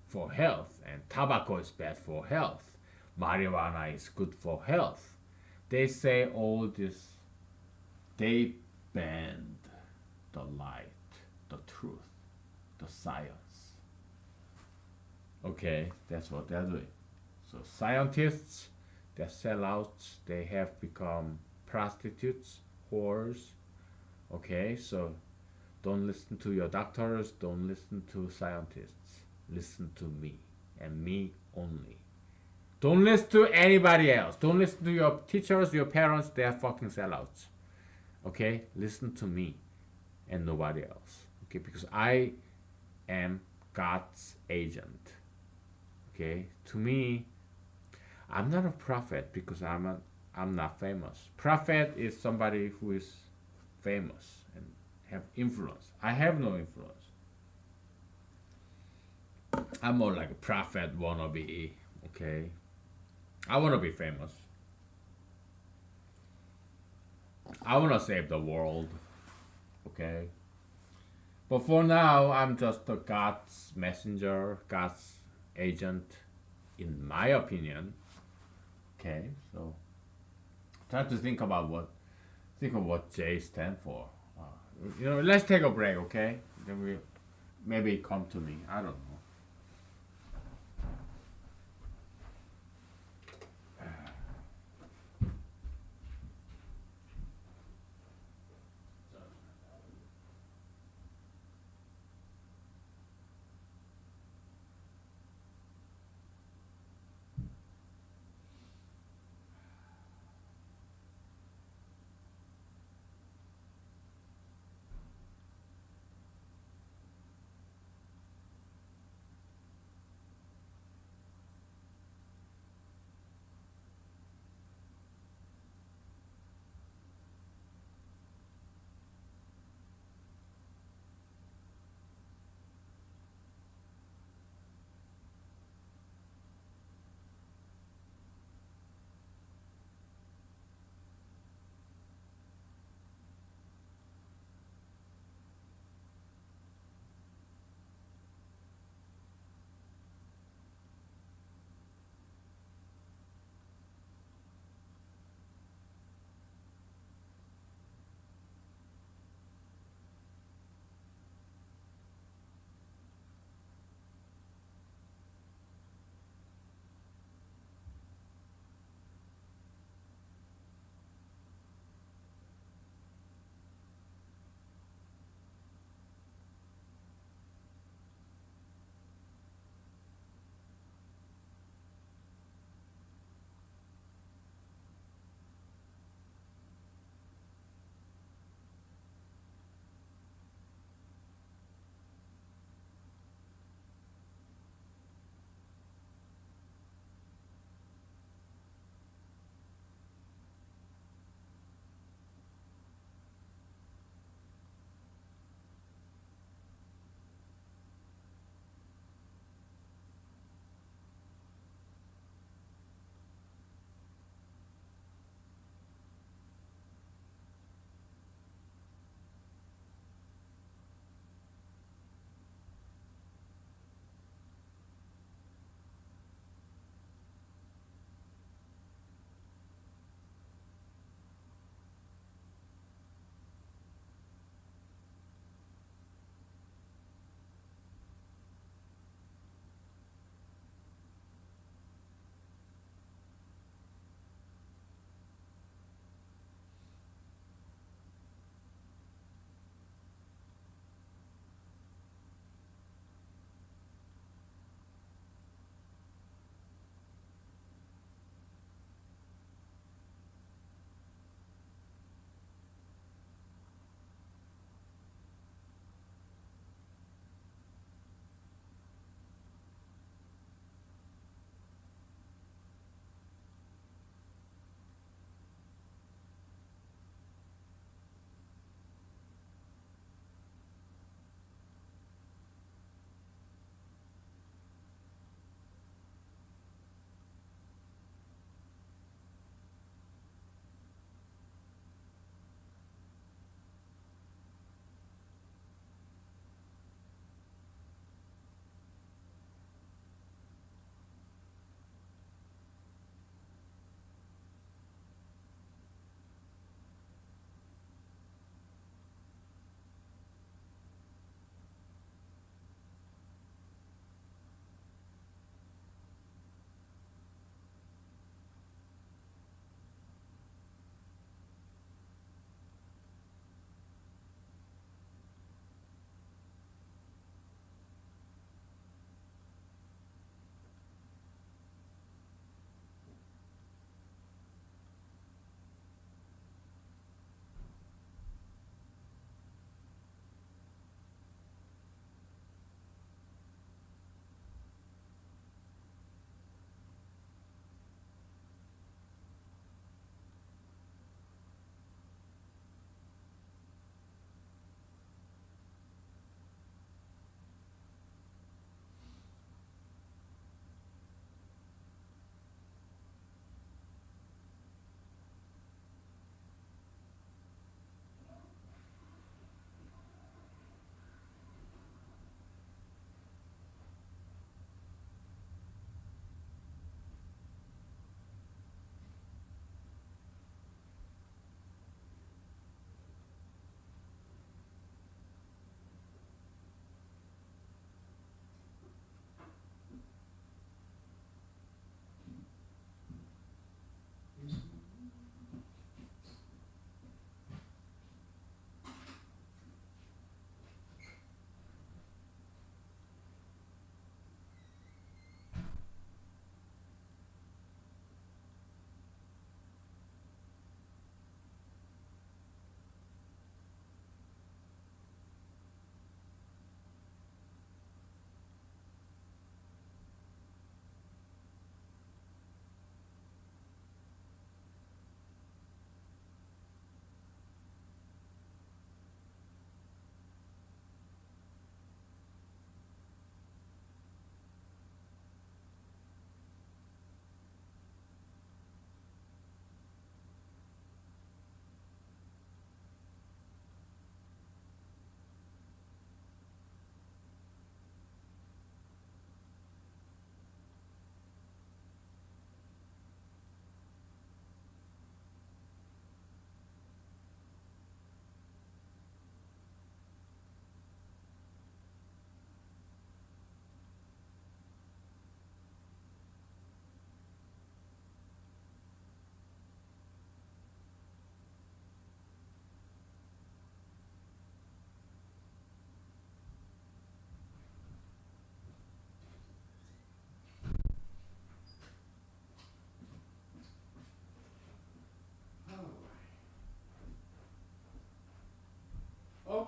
for health, and tobacco is bad for health. Marijuana is good for health. They say all this, they bend the light, the truth, the science. Okay, that's what they're doing. So scientists, they're sellouts. They have become prostitutes, whores. Okay, so don't listen to your doctors. Don't listen to scientists. Listen to me and me only. Don't listen to anybody else. Don't listen to your teachers, your parents. They're fucking sellouts. Okay, listen to me and nobody else. Okay, because I am God's agent. Okay, to me, I'm not a prophet because I'm not famous. Prophet is somebody who is famous and have influence. I have no influence. I'm more like a prophet wannabe. Okay, I want to be famous. I want to save the world. Okay, but for now, I'm just a God's messenger, God's agent, in my opinion. Okay, so try to think of what J stand for. Let's take a break, okay? Then we maybe come to me. I don't know.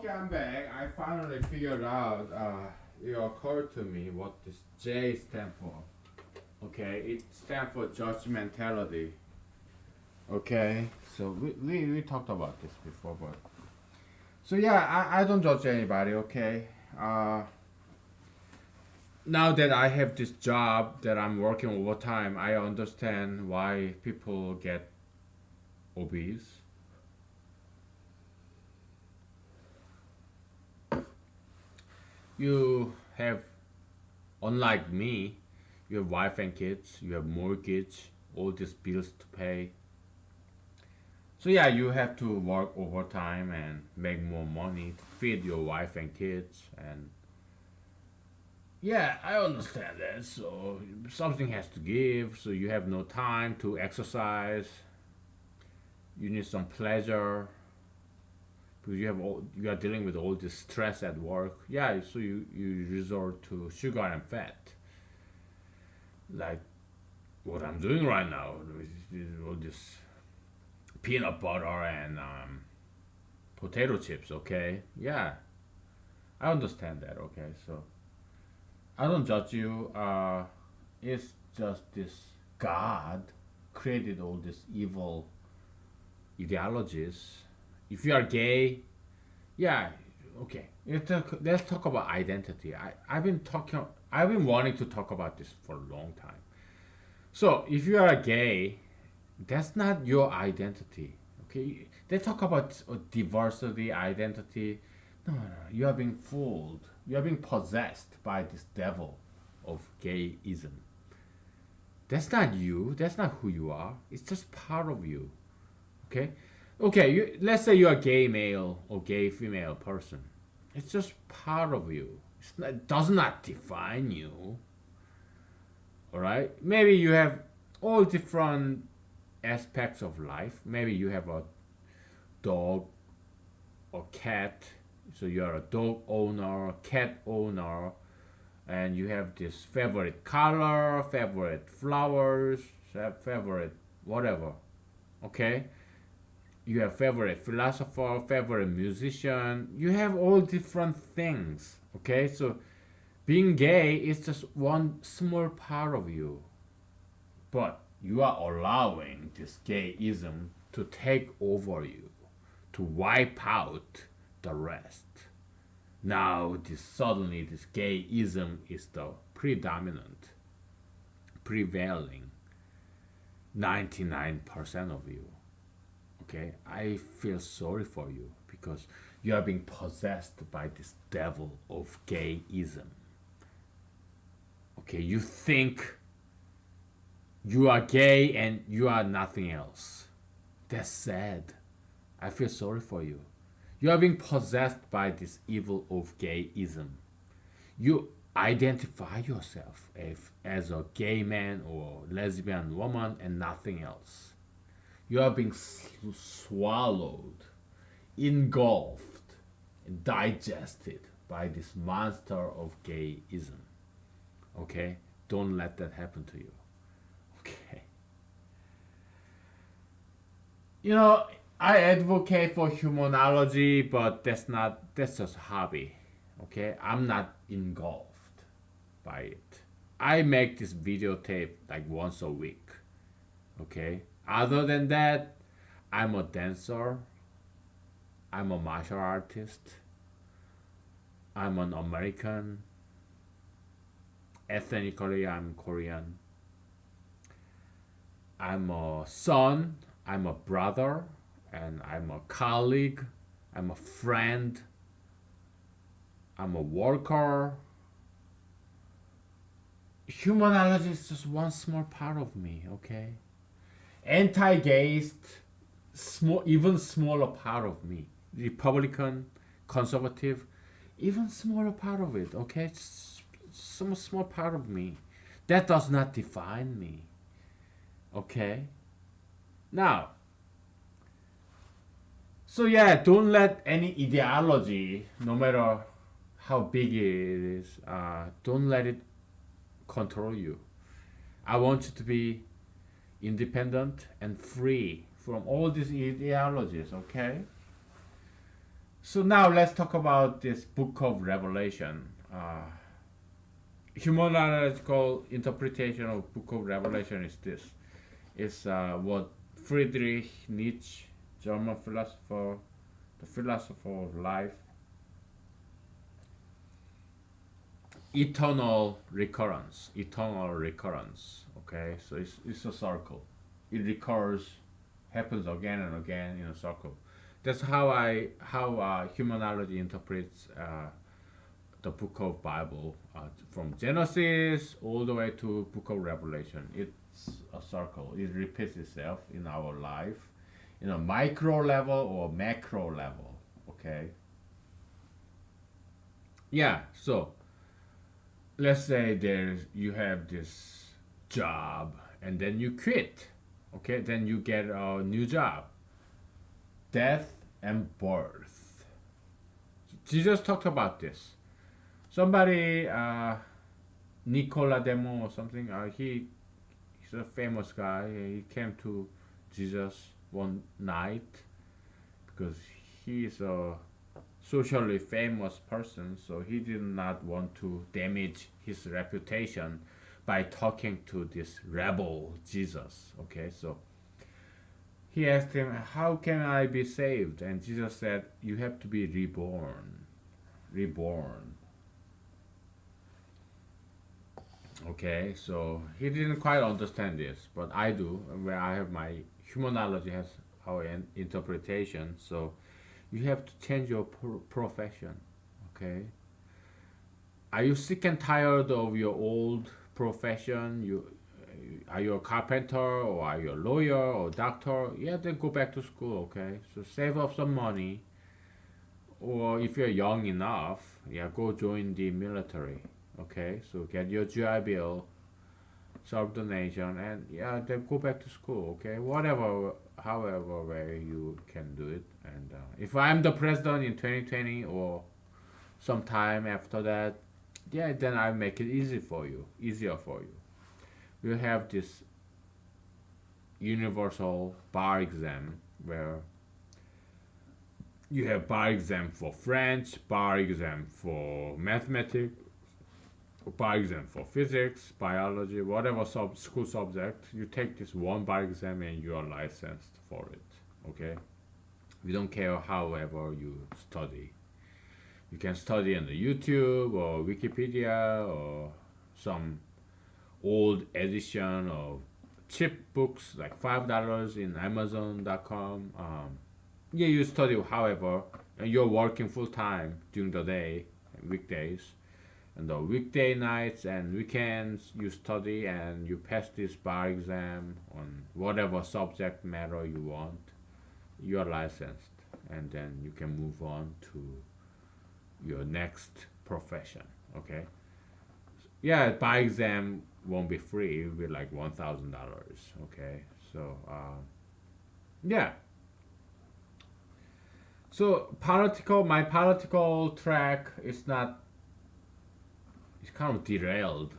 Okay, I'm back. I finally figured out. It occurred to me what this J stands for. Okay, it stands for judgmentality. Okay, so we talked about this before, but so yeah, I don't judge anybody. Okay, uh, now that I have this job that I'm working overtime, I understand why people get obese. You have, unlike me, you have wife and kids, you have mortgage, all these bills to pay. So yeah, you have to work overtime and make more money to feed your wife and kids. And yeah, I understand that. So something has to give. So you have no time to exercise. You need some pleasure because you are dealing with all this stress at work. Yeah, so you resort to sugar and fat, like what I'm doing right now. All this peanut butter and potato chips. Okay, yeah, I understand that. Okay, so I don't judge you. It's just this God created all these evil ideologies. If you are gay, yeah, okay. Let's talk about identity. I've been wanting to talk about this for a long time. So if you are gay, that's not your identity. Okay, they talk about diversity, identity. No, no, no, you are being fooled. You are being possessed by this devil of gayism. That's not you. That's not who you are. It's just part of you. Okay, okay. Let's say you're a gay male or gay female person. It's just part of you. It does not define you. All right. Maybe you have all different aspects of life. Maybe you have a dog or cat, so you're a dog owner, cat owner, and you have this favorite color, favorite flowers, favorite whatever. Okay, you have favorite philosopher, favorite musician. You have all different things. Okay, so being gay is just one small part of you, but you are allowing this gayism to take over you, to wipe out the rest. Now, suddenly this gayism is the predominant, prevailing 99% of you. Okay, I feel sorry for you because you are being possessed by this devil of gayism. Okay, you think you are gay and you are nothing else. That's sad. I feel sorry for you. You are being possessed by this evil of gayism. You identify yourself as a gay man or lesbian woman and nothing else. You are being swallowed, engulfed, and digested by this monster of gayism. Okay? Don't let that happen to you. Okay. You know, I advocate for humanology, but that's just a hobby. Okay? I'm not engulfed by it. I make this videotape like once a week. Okay? Other than that, I'm a dancer. I'm a martial artist. I'm an American. Ethnically, I'm Korean. I'm a son. I'm a brother. And I'm a colleague. I'm a friend. I'm a worker. Humanology is just one small part of me, okay? Anti-gayist, even smaller part of me. Republican, conservative, even smaller part of it, okay? It's some small part of me. That does not define me, okay? Now, so yeah, don't let any ideology, no matter how big it is, don't let it control you. I want you to be independent and free from all these ideologies, okay? So now let's talk about this book of Revelation. Humanological interpretation of book of Revelation is this. It's what Friedrich Nietzsche, German philosopher, the philosopher of life, eternal recurrence. Okay, so it's a circle. It recurs, happens again and again in a circle. That's how humanology interprets the book of Bible, from Genesis all the way to book of Revelation. It's a circle. It repeats itself in our life, in a micro level or macro level. Okay. Yeah. So let's say you have this job and then you quit. Okay. Then you get a new job. Death and birth. Jesus talked about this. Somebody, Nicola Demo or something, he's a famous guy. He came to Jesus one night because he's a socially famous person, so he did not want to damage his reputation by talking to this rebel Jesus. Okay, so he asked him, "How can I be saved?" And Jesus said, "You have to be reborn." Reborn. Okay, so he didn't quite understand this, but I do. Where I have my humanology has our interpretation. So you have to change your profession. Okay, are you sick and tired of your old profession? Are you a carpenter or are you a lawyer or doctor? Yeah, then go back to school. Okay, so save up some money, or if you're young enough, yeah, go join the military. Okay, so get your GI Bill, serve the nation, and yeah, then go back to school. Okay, whatever, however way you can do it. And if I'm the president in 2020 or sometime after that, yeah, then I make it easier for you. You have this universal bar exam where you have bar exam for French, bar exam for mathematics, bar exam for physics, biology, whatever school subject. You take this one bar exam and you are licensed for it. Okay, we don't care however you study. You can study on the YouTube or Wikipedia or some old edition of cheap books like $5 in Amazon.com. Yeah, you study however, and you're working full time during the day, weekdays, and the weekday nights and weekends you study and you pass this bar exam on whatever subject matter you want. You are licensed, and then you can move on to your next profession. Okay. Yeah, bar exam won't be free. It'll be like $1,000. Okay. So yeah. So my political track is not. It's kind of derailed,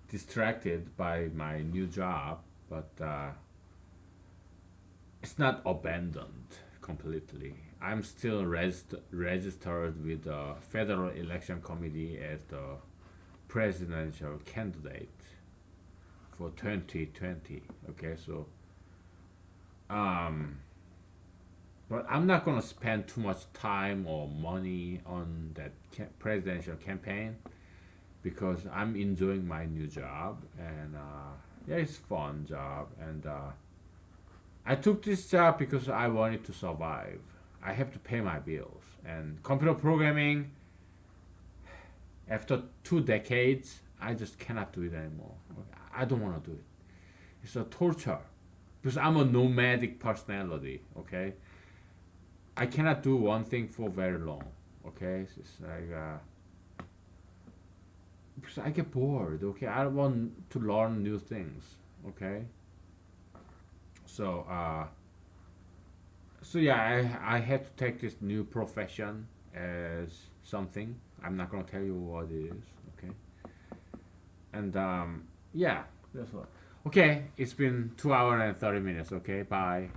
distracted by my new job, but it's not abandoned completely. I'm still registered with the Federal Election Committee as the presidential candidate for 2020. Okay, so um, but I'm not gonna spend too much time or money on that presidential campaign because I'm enjoying my new job, and yeah, it's fun job, and I took this job because I wanted to survive. I have to pay my bills, and computer programming. After 2 decades, I just cannot do it anymore. I don't want to do it. It's a torture because I'm a nomadic personality. Okay, I cannot do one thing for very long. Okay, it's like because I get bored. Okay, I want to learn new things. Okay, so so yeah, I had to take this new profession as something. I'm not gonna tell you what it is. Okay, and yeah, that's what. Okay, it's been 2 hours and 30 minutes. Okay, bye.